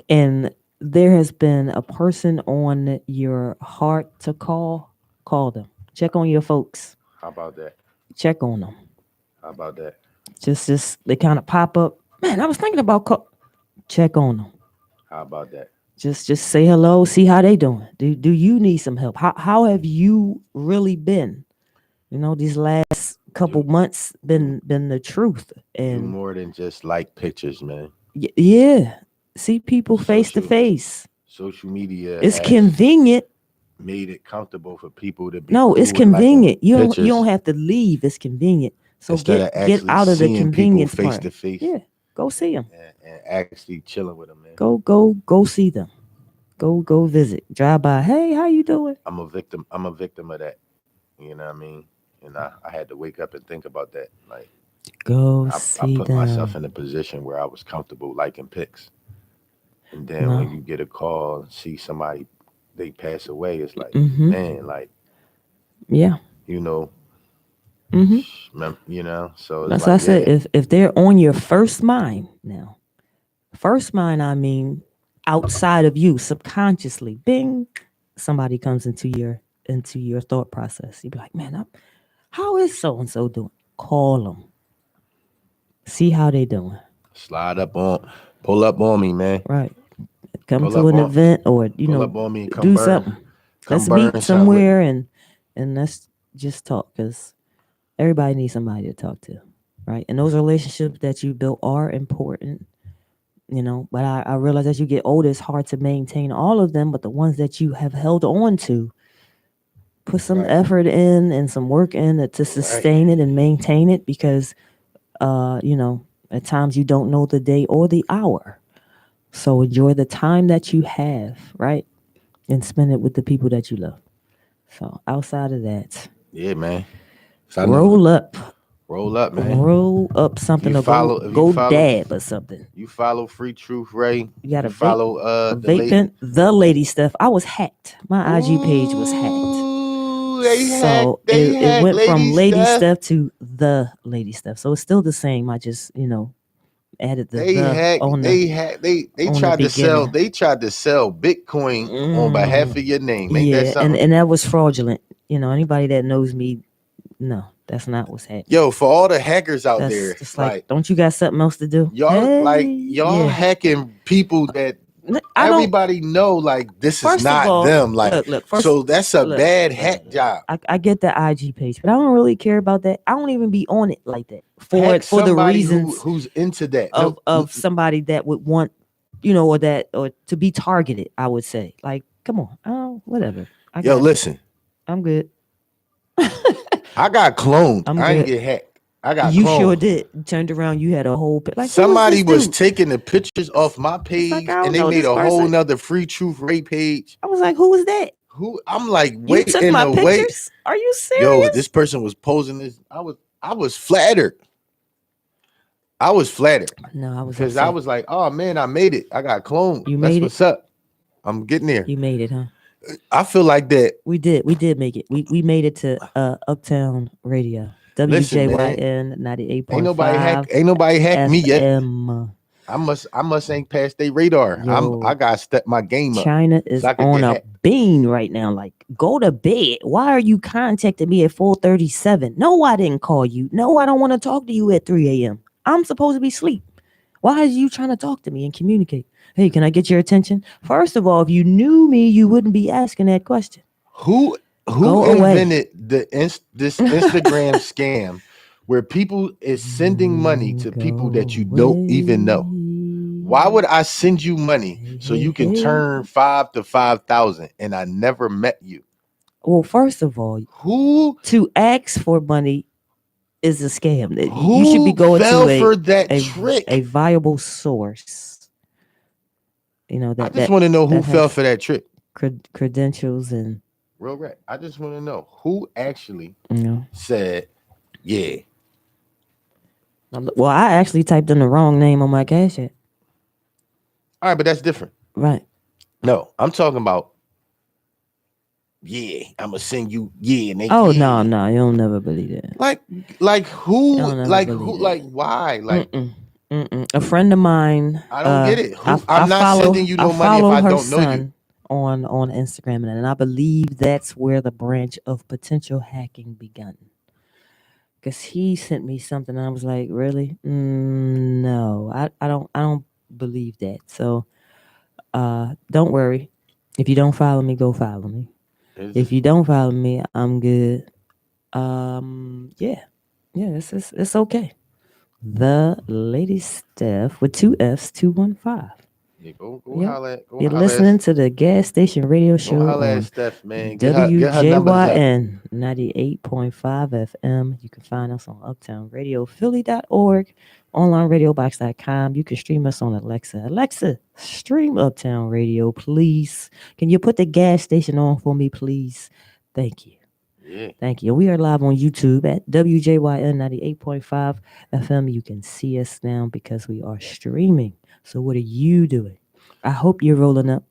Speaker 2: and there has been a person on your heart to call them. Check on your folks.
Speaker 3: How about that?
Speaker 2: Check on them.
Speaker 3: How about that?
Speaker 2: Just they kind of pop up. Man, I was thinking about check on them.
Speaker 3: How about that?
Speaker 2: Just say hello, see how they doing. Do you need some help? How have you really been? You know, these last couple months been the truth. And
Speaker 3: do more than just like pictures, man.
Speaker 2: Yeah. See people face to face.
Speaker 3: Social media.
Speaker 2: It's convenient.
Speaker 3: Made it comfortable for people to be.
Speaker 2: No, it's convenient. You don't have to leave. It's convenient. So get out of the convenience
Speaker 3: face to face.
Speaker 2: Yeah, go see them.
Speaker 3: And actually chilling with them, man.
Speaker 2: Go see them. Go visit. Drive by. Hey, how you doing?
Speaker 3: I'm a victim of that. You know what I mean? And I had to wake up and think about that. Like, I put myself in a position where I was comfortable liking pics. And then when you get a call and see somebody, they pass away, it's like, man, like,
Speaker 2: yeah,
Speaker 3: you know, you know, so
Speaker 2: that's like, I said, if they're on your first mind now, I mean, outside of you, subconsciously, bing, somebody comes into your thought process. You be like, man, how is so and so doing? Call them, see how they doing.
Speaker 3: Pull up on me, man.
Speaker 2: Right. Come to an event or pull
Speaker 3: up on me,
Speaker 2: do something. Let's meet somewhere and let's just talk because everybody needs somebody to talk to, right? And those relationships that you built are important, you know. But I realize as you get older, it's hard to maintain all of them. But the ones that you have held on to, put some effort in and some work in to sustain it and maintain it because, you know, at times you don't know the day or the hour. So enjoy the time that you have, right? And spend it with the people that you love. So outside of that.
Speaker 3: Yeah, man.
Speaker 2: Roll up,
Speaker 3: man.
Speaker 2: Roll up something to go dab or something.
Speaker 3: You follow Free Truth Ray.
Speaker 2: You got to
Speaker 3: follow
Speaker 2: the Lady Stuff. I was hacked. My IG page was hacked. It went from Lady Stuff to the Lady Stuff. So it's still the same. I just, you know, added the
Speaker 3: they tried to sell Bitcoin on behalf of your name. Ain't that something?
Speaker 2: And that was fraudulent. You know, anybody that knows me, no, that's not what's happening.
Speaker 3: Yo, for all the hackers out there,
Speaker 2: it's like, don't you got something else to do?
Speaker 3: Y'all hacking people that everybody know, like, this is not them. Like, so that's a bad hack job.
Speaker 2: I get the IG page, but I don't really care about that. I don't even be on it like that for the reasons
Speaker 3: who's into that
Speaker 2: of somebody that would want, you know, or to be targeted. I would say, like, come on, whatever.
Speaker 3: Listen,
Speaker 2: I'm good.
Speaker 3: I got cloned. I didn't get hacked. I got
Speaker 2: you
Speaker 3: cloned.
Speaker 2: Sure did. You turned around, you had a whole like
Speaker 3: somebody was taking the pictures off my page, and they made a whole nother Free Truth Ray page.
Speaker 2: I was like, who was that?
Speaker 3: Who? I'm like, wait,
Speaker 2: you took my pictures? Are you serious?
Speaker 3: Yo, this person was posing this. I was flattered. No, I was because I was like, oh man, I made it. I got cloned.
Speaker 2: You made
Speaker 3: what's up. I'm getting there.
Speaker 2: You made it, huh?
Speaker 3: I feel like that.
Speaker 2: We did make it. We made it to Uptown Radio. WJYN 98.5.
Speaker 3: Ain't nobody hacked me yet. I must ain't passed their radar. I gotta step my game up.
Speaker 2: China is on a bean right now. Like, go to bed. Why are you contacting me at 4:37? No, I didn't call you. No, I don't want to talk to you at 3 a.m. I'm supposed to be asleep. Why are you trying to talk to me and communicate? Hey, can I get your attention? First of all, if you knew me, you wouldn't be asking that question.
Speaker 3: Who Who invented this Instagram scam where people is sending money to people that you don't even know? Why would I send you money so you can turn 5 to 5,000 and I never met you?
Speaker 2: Well, first of all,
Speaker 3: who
Speaker 2: to ask for money is a scam.
Speaker 3: Who
Speaker 2: you should be going
Speaker 3: to trick?
Speaker 2: A viable source. You know that.
Speaker 3: I just want to know who fell for that trick.
Speaker 2: Credentials and
Speaker 3: real right. I just want to know who actually said, "Yeah."
Speaker 2: Well, I actually typed in the wrong name on my Cash App.
Speaker 3: All right, but that's different,
Speaker 2: right?
Speaker 3: No, I'm talking about. Yeah, I'm gonna send you. Yeah, and they.
Speaker 2: Oh no, you'll never believe it.
Speaker 3: Like who? Like who? Like why? Like.
Speaker 2: A friend of mine.
Speaker 3: I don't get it. I'm not sending you no money if I don't know you.
Speaker 2: On Instagram, and I believe that's where the branch of potential hacking begun. Because he sent me something, and I was like, "Really? No, I don't believe that." So, don't worry. If you don't follow me, go follow me. If you don't follow me, I'm good. Yeah, it's okay. The Lady Steph with 2 F's 215.
Speaker 3: Yeah, go holla.
Speaker 2: You're listening to the gas station radio show on
Speaker 3: Steph, man.
Speaker 2: WJYN 98.5 FM. You can find us on UptownRadioPhilly.org, onlineradiobox.com. You can stream us on Alexa. Alexa, stream Uptown Radio, please. Can you put the gas station on for me, please? Thank you.
Speaker 3: Yeah.
Speaker 2: Thank you. We are live on YouTube at WJYN 98.5 FM. You can see us now because we are streaming. So what are you doing? I hope you're rolling up.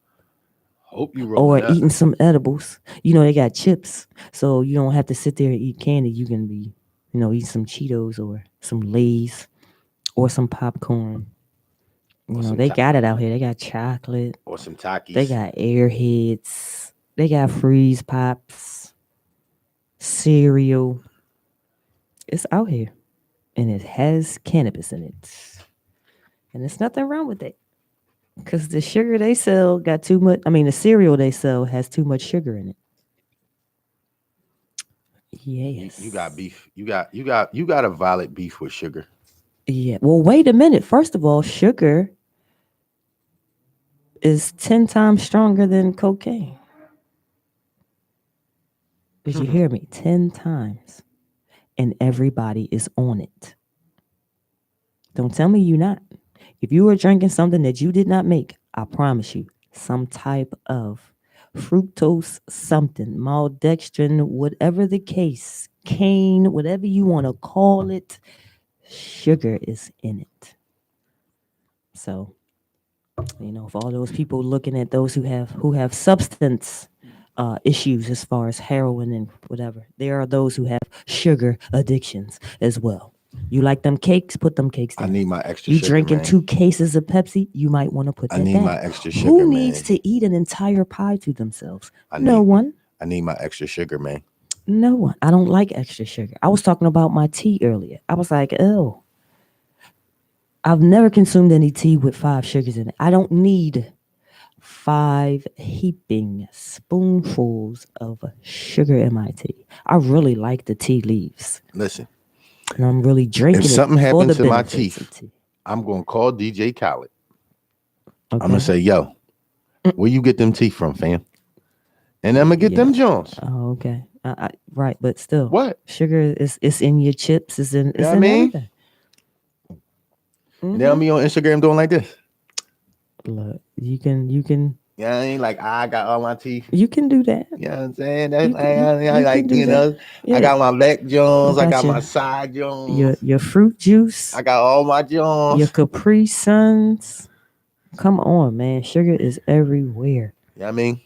Speaker 2: Or eating some edibles. You know, they got chips. So you don't have to sit there and eat candy. You can be, eat some Cheetos or some Lay's or some popcorn. They got it out here. They got chocolate.
Speaker 3: Or some Takis.
Speaker 2: They got Airheads. They got Freeze Pops. Cereal. It's out here. And it has cannabis in it. And there's nothing wrong with it. Because the sugar they sell got too much. I mean, the cereal they sell has too much sugar in it. Yes.
Speaker 3: You got beef. You got a violent beef with sugar.
Speaker 2: Yeah. Well, wait a minute. First of all, sugar is 10 times stronger than cocaine. Did you hear me? 10 times. And everybody is on it. Don't tell me you're not. If you are drinking something that you did not make, I promise you, some type of fructose something, maltodextrin, whatever the case, cane, whatever you want to call it, sugar is in it. So, for all those people looking at those who have substance issues as far as heroin and whatever, there are those who have sugar addictions as well. You like them cakes? Put them cakes down.
Speaker 3: I need my extra
Speaker 2: sugar.
Speaker 3: You
Speaker 2: drinking
Speaker 3: man.
Speaker 2: 2 cases of Pepsi? You might want to put that down.
Speaker 3: I need my extra sugar,
Speaker 2: Who needs to eat an entire pie to themselves? No one.
Speaker 3: I need my extra sugar, man.
Speaker 2: No one. I don't like extra sugar. I was talking about my tea earlier. I was like, oh, I've never consumed any tea with 5 sugars in it. I don't need 5 heaping spoonfuls of sugar in my tea. I really like the tea leaves.
Speaker 3: Listen.
Speaker 2: And I'm really drinking it.
Speaker 3: If something happens to my teeth, I'm going to call DJ Khaled. Okay. I'm going to say, yo, where you get them teeth from, fam? And I'm going to get them Jones.
Speaker 2: Oh, okay. Right, but still.
Speaker 3: What?
Speaker 2: Sugar is in your chips. It's in
Speaker 3: everything. And they'll be on Instagram doing like this.
Speaker 2: Look, you can.
Speaker 3: Yeah, I ain't like I got all my teeth.
Speaker 2: You can do that.
Speaker 3: You know what I'm saying? That's I got my back Jones, I got my side Jones.
Speaker 2: Your fruit juice.
Speaker 3: I got all my Jones.
Speaker 2: Your Capri Suns. Come on, man. Sugar is everywhere.
Speaker 3: You know what I mean?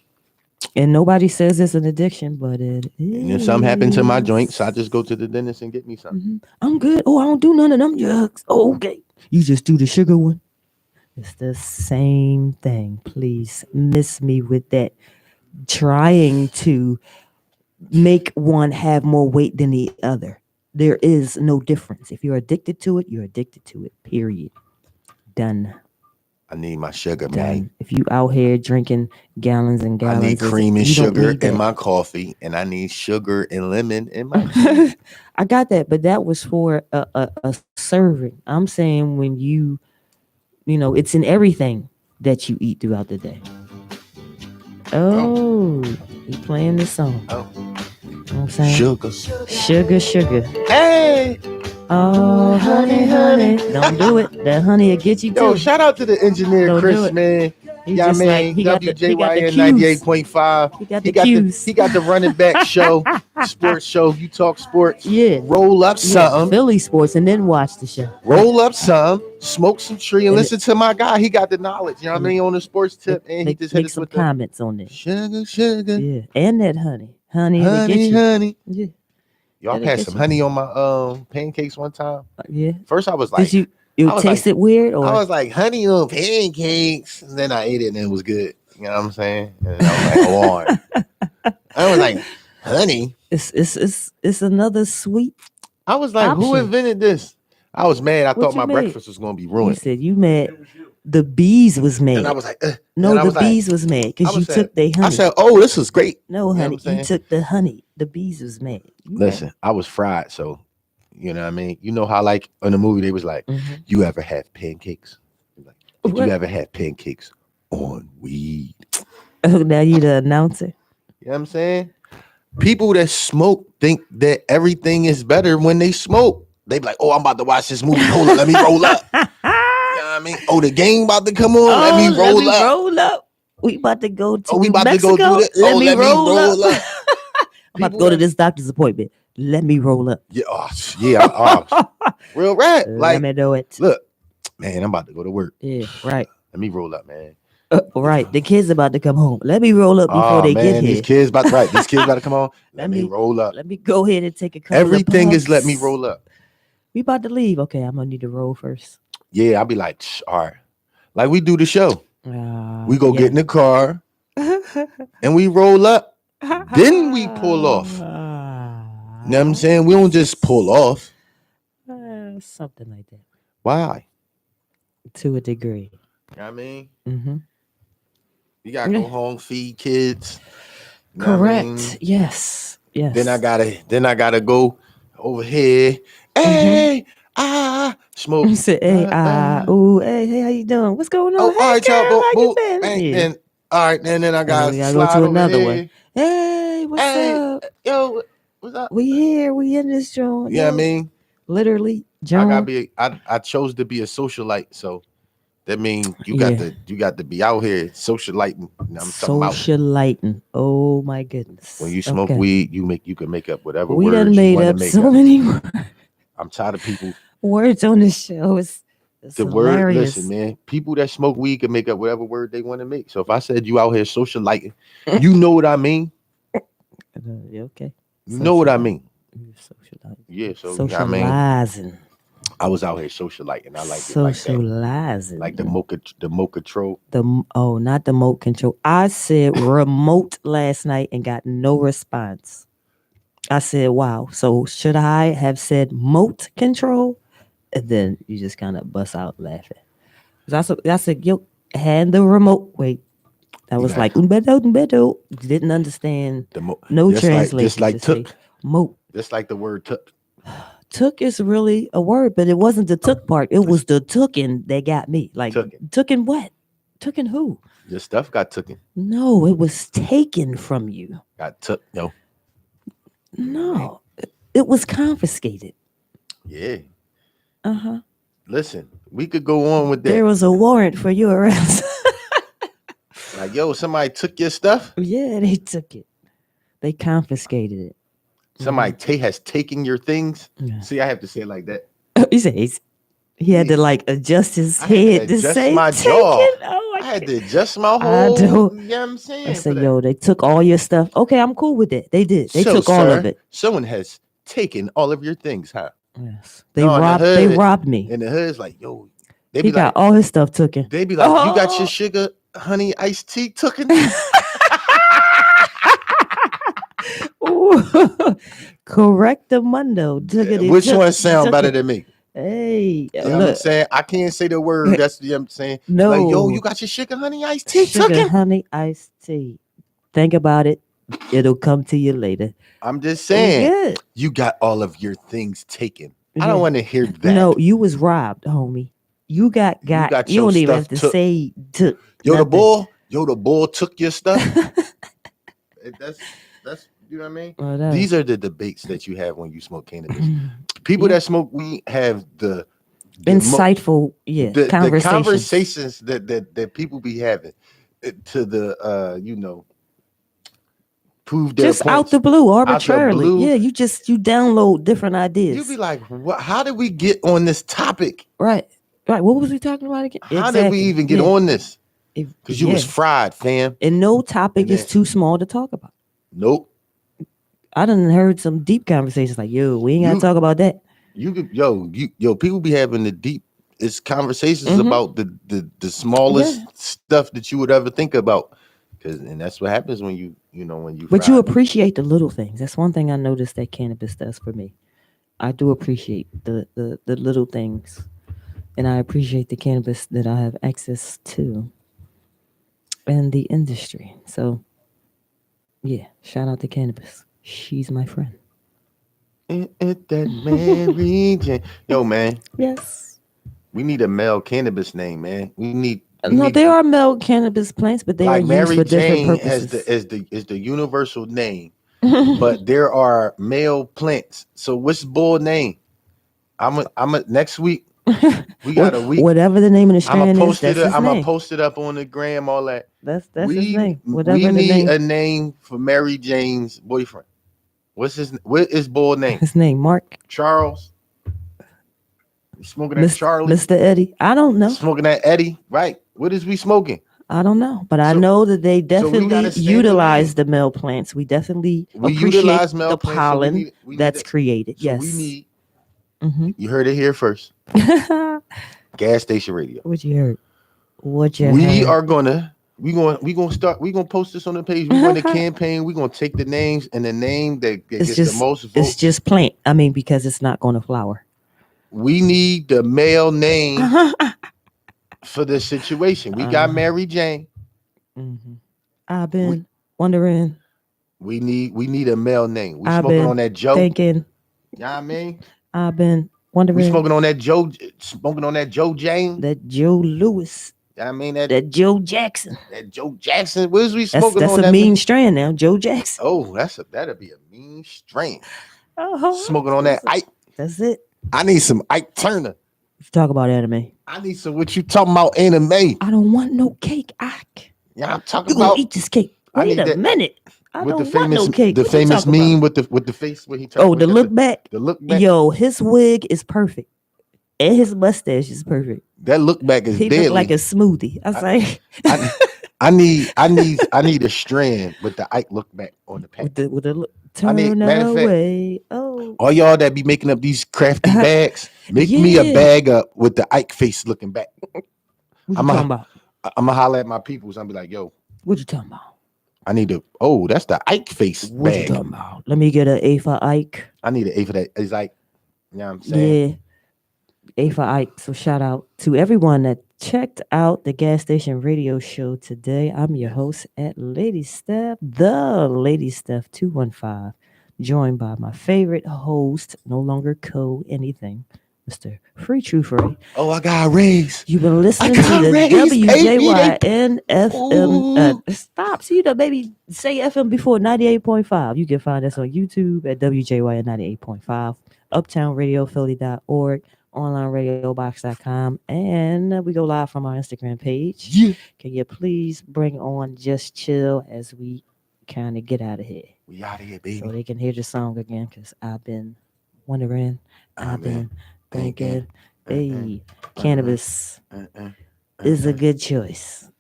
Speaker 2: And nobody says it's an addiction, but it is.
Speaker 3: And if something happened to my joints, I just go to the dentist and get me something.
Speaker 2: Mm-hmm. I'm good. Oh, I don't do none of them drugs. Oh, okay. You just do the sugar one. It's the same thing. Please miss me with that. Trying to make one have more weight than the other. There is no difference. If you're addicted to it, you're addicted to it. Period. Done.
Speaker 3: I need my sugar, man.
Speaker 2: If you out here drinking gallons and gallons,
Speaker 3: I need cream and sugar in my coffee, and I need sugar and lemon in my tea.
Speaker 2: I got that, but that was for a serving. I'm saying when you know, it's in everything that you eat throughout the day. Oh, you playing this song.
Speaker 3: Oh.
Speaker 2: You know what I'm saying? Sugar.
Speaker 3: Hey.
Speaker 2: Oh, honey. Don't do it. That honey will get you too.
Speaker 3: Yo, shout out to the engineer,
Speaker 2: Don't
Speaker 3: Chris, man. Yeah, man. WJYN 98.5. He got the running back show, sports show. You talk sports.
Speaker 2: Yeah.
Speaker 3: Roll up something.
Speaker 2: Philly sports, and then watch the show.
Speaker 3: Roll up some, smoke some tree, and listen to my guy. He got the knowledge. You know what I mean, on the sports tip, and he just hit us
Speaker 2: some
Speaker 3: with
Speaker 2: comments on it.
Speaker 3: Sugar.
Speaker 2: Yeah, and that honey. Honey. Yeah.
Speaker 3: Y'all had some honey on my pancakes one time.
Speaker 2: Yeah.
Speaker 3: First I was like,
Speaker 2: did you taste it weird? Or?
Speaker 3: I was like, honey on pancakes. And then I ate it and it was good. You know what I'm saying? And I was like, hold on. I was like, honey.
Speaker 2: It's another sweet.
Speaker 3: I was like, option. Who invented this? I was mad. I thought my breakfast was gonna be ruined.
Speaker 2: You said you mad. The bees was mad.
Speaker 3: And I was like,
Speaker 2: no, the bees was mad because you took their honey.
Speaker 3: I said, oh, this is great.
Speaker 2: No, honey, you took the honey. The bees was mad.
Speaker 3: Listen, I was fried, so you know what I mean. You know how like in the movie they was like, you ever have pancakes? Like, did you ever have pancakes on weed?
Speaker 2: Oh, now you the announcer.
Speaker 3: You know what I'm saying? People that smoke think that everything is better when they smoke. They be like, oh, I'm about to watch this movie. Hold on, let me roll up. I mean, oh, the game about to come on. Let me roll up.
Speaker 2: We about to go to
Speaker 3: we about
Speaker 2: Mexico.
Speaker 3: to go do this.
Speaker 2: Let me roll up. I'm
Speaker 3: People
Speaker 2: about to go to this doctor's appointment. Let me roll up.
Speaker 3: Yeah, real rap. Like,
Speaker 2: let me do it.
Speaker 3: Look, man, I'm about to go to work.
Speaker 2: Yeah, right.
Speaker 3: Let me roll up, man.
Speaker 2: Right, the kids about to come home. Let me roll up before they get here.
Speaker 3: These kids about to come home. Let me roll up.
Speaker 2: Let me go ahead and take a couple.
Speaker 3: Everything is let me roll up.
Speaker 2: We about to leave. Okay, I'm gonna need to roll first.
Speaker 3: Yeah, I'll be like, all right. Like we do the show. We go get in the car and we roll up. Then we pull off. You know what I'm saying? We don't just pull off.
Speaker 2: Something like that.
Speaker 3: Why?
Speaker 2: To a degree.
Speaker 3: You know what I mean?
Speaker 2: Mm-hmm.
Speaker 3: You gotta go home, feed kids.
Speaker 2: You know correct. I mean? Yes.
Speaker 3: Then I gotta go over here. Hey, smoke.
Speaker 2: You said, hey, ooh, hey, how you doing? What's going on?
Speaker 3: Oh,
Speaker 2: hey,
Speaker 3: all right,
Speaker 2: girl,
Speaker 3: y'all.
Speaker 2: How you been?
Speaker 3: And all right, then I gotta
Speaker 2: go to another one. Hey, what's up?
Speaker 3: Yo, what's up?
Speaker 2: We here. We in this joint.
Speaker 3: Yeah, you know what I mean,
Speaker 2: literally, John.
Speaker 3: I chose to be a socialite, so that means you got to be out here socialiting.
Speaker 2: Socialiting. Oh my goodness.
Speaker 3: When you smoke weed, you can make up whatever
Speaker 2: we
Speaker 3: words
Speaker 2: done made up so many words.
Speaker 3: I'm tired of people.
Speaker 2: Words on the show is the
Speaker 3: word. Listen, man. People that smoke weed can make up whatever word they want to make. So if I said you out here socialiting, you know what I mean.
Speaker 2: Okay.
Speaker 3: You know what I mean.
Speaker 2: Socializing.
Speaker 3: Yeah. So
Speaker 2: socializing.
Speaker 3: I was out here socialiting. I like
Speaker 2: socializing.
Speaker 3: Like the remote control.
Speaker 2: Not the remote control. I said remote last night and got no response. I said, wow. So should I have said moat control? And then you just kind of bust out laughing. I said, yo, hand the remote. Wait. That was like, umbedo. Didn't understand. No translation.
Speaker 3: Just like took.
Speaker 2: Moat.
Speaker 3: Just like the word took.
Speaker 2: Took is really a word, but it wasn't the took part. It was the tooken that got me. Like, tooken what? Tooken who?
Speaker 3: Your stuff got tooken.
Speaker 2: No, it was taken from you.
Speaker 3: Got took.
Speaker 2: No, it was confiscated.
Speaker 3: Yeah.
Speaker 2: Uh-huh.
Speaker 3: Listen, we could go on with that.
Speaker 2: There was a warrant for your arrest.
Speaker 3: Like, yo, somebody took your stuff?
Speaker 2: Yeah, they took it. They confiscated it.
Speaker 3: Somebody has taken your things? Yeah. See, I have to say it like that.
Speaker 2: You say he had to like adjust his head to say
Speaker 3: my jaw. I had to adjust my whole. You know what I'm saying?
Speaker 2: I said, yo, they took all your stuff. Okay, I'm cool with it. They did. They took all of it.
Speaker 3: Someone has taken all of your things, huh?
Speaker 2: Yes. They robbed me.
Speaker 3: And the hood's like, yo,
Speaker 2: he got all his stuff taken.
Speaker 3: They be like, you got your sugar, honey, iced tea taken?
Speaker 2: Correct the mundo.
Speaker 3: Which one sound better than me?
Speaker 2: Hey,
Speaker 3: You know what I'm saying? I can't say the word. That's what I'm saying.
Speaker 2: No.
Speaker 3: Like, yo, you got your sugar honey iced tea.
Speaker 2: Sugar honey iced tea. Think about it. It'll come to you later.
Speaker 3: I'm just saying. You got all of your things taken. I don't want to hear that.
Speaker 2: No, you was robbed, homie. You got you don't even have to say took.
Speaker 3: Yo, nothing. The bull took your stuff. That's you know what I mean?
Speaker 2: Well,
Speaker 3: these are the debates that you have when you smoke cannabis. People that smoke weed have the
Speaker 2: insightful
Speaker 3: the conversations that people be having to the prove their
Speaker 2: just
Speaker 3: points.
Speaker 2: out the blue arbitrarily. Yeah, you download different ideas.
Speaker 3: You be like, what? How did we get on this topic?
Speaker 2: Right. What was we talking about again?
Speaker 3: How did we even get on this? Because you was fried, fam.
Speaker 2: And no topic is too small to talk about.
Speaker 3: Nope.
Speaker 2: I done heard some deep conversations like, yo, we ain't gotta talk about that.
Speaker 3: You could, people be having the deepest conversations about the smallest stuff that you would ever think about. And that's what happens when you
Speaker 2: But you appreciate the little things. That's one thing I noticed that cannabis does for me. I do appreciate the little things. And I appreciate the cannabis that I have access to and the industry. So yeah, shout out to cannabis. She's my friend.
Speaker 3: That Mary Jane. Yo, man.
Speaker 2: Yes.
Speaker 3: We need a male cannabis name, man.
Speaker 2: There are male cannabis plants, but they are used
Speaker 3: Mary
Speaker 2: for
Speaker 3: Jane
Speaker 2: different purposes.
Speaker 3: is the universal name, but there are male plants. So what's the bull name? I'm a next week. We got a week.
Speaker 2: Whatever the name of the strand is, that's his name.
Speaker 3: I'm gonna post it up on the gram. All that.
Speaker 2: That's his name. Whatever
Speaker 3: we need a name for Mary Jane's boyfriend. What is bull name?
Speaker 2: His name Mark
Speaker 3: Charles. You smoking that Charlie?
Speaker 2: Mr. Eddie. I don't know.
Speaker 3: Smoking that Eddie, right? What is we smoking?
Speaker 2: I don't know, but I know that they definitely utilize the male plants. We definitely appreciate the pollen that's created.
Speaker 3: So
Speaker 2: yes,
Speaker 3: we need. You heard it here first. Gas Station Radio.
Speaker 2: What you heard?
Speaker 3: We gonna post this on the page. We're gonna campaign. We're gonna take the names and the name that gets the most votes.
Speaker 2: It's just plant. I mean, because it's not gonna flower.
Speaker 3: We need the male name for this situation. We got Mary Jane.
Speaker 2: I've been wondering.
Speaker 3: We need a male name. We smoking on that Joe.
Speaker 2: Thinking.
Speaker 3: You know what I mean?
Speaker 2: I've been wondering.
Speaker 3: We smoking on that Joe. Smoking on that Joe Jane.
Speaker 2: That Joe Lewis.
Speaker 3: I mean that
Speaker 2: Joe Jackson.
Speaker 3: That Joe Jackson. What is we smoking
Speaker 2: on? That's a mean strand now, Joe Jackson.
Speaker 3: Oh, that'll be a mean strand. Smoking on that Ike.
Speaker 2: That's it.
Speaker 3: I need some Ike Turner.
Speaker 2: Talk about anime.
Speaker 3: I need some. What you talking about? Anime.
Speaker 2: I don't want no cake, Ike.
Speaker 3: Yeah, I'm talking
Speaker 2: about.
Speaker 3: Gonna
Speaker 2: eat this cake. Wait a minute. I
Speaker 3: with
Speaker 2: don't
Speaker 3: the famous,
Speaker 2: want no cake.
Speaker 3: The famous meme with the face where he.
Speaker 2: The look back.
Speaker 3: The look back.
Speaker 2: Yo, his wig is perfect, and his mustache is perfect.
Speaker 3: That look back is deadly.
Speaker 2: Look like a smoothie. I was like,
Speaker 3: I need a strand with the Ike look back on the pack.
Speaker 2: With the look. Turn away.
Speaker 3: All y'all that be making up these crafty bags, make me a bag up with the Ike face looking back.
Speaker 2: What you talking about?
Speaker 3: I'm gonna holler at my peoples. I'm be like, yo,
Speaker 2: what you talking about?
Speaker 3: I need to. Oh, that's the Ike face bag.
Speaker 2: What you talking about? Let me get an A for Ike.
Speaker 3: I need an A for that. It's like, you know what I'm saying?
Speaker 2: Yeah, A for Ike. So shout out to everyone that checked out the Gas Station Radio Show today. I'm your host at Lady Steph, the Lady Steph 215, joined by my favorite host, no longer anything, Mr. Free True Free.
Speaker 3: Oh, I got a raise.
Speaker 2: You've been listening to the WJYN FM. Stop. So baby, say FM before 98.5. You can find us on YouTube at WJYN 98.5, uptownradiophilly.org, onlineradiobox.com, and we go live from our Instagram page.
Speaker 3: Yeah.
Speaker 2: Can you please bring on Just Chill as we kind of get out of here?
Speaker 3: We out of here, baby.
Speaker 2: So they can hear the song again, because I've been wondering, I've been thinking, hey, cannabis is a good choice.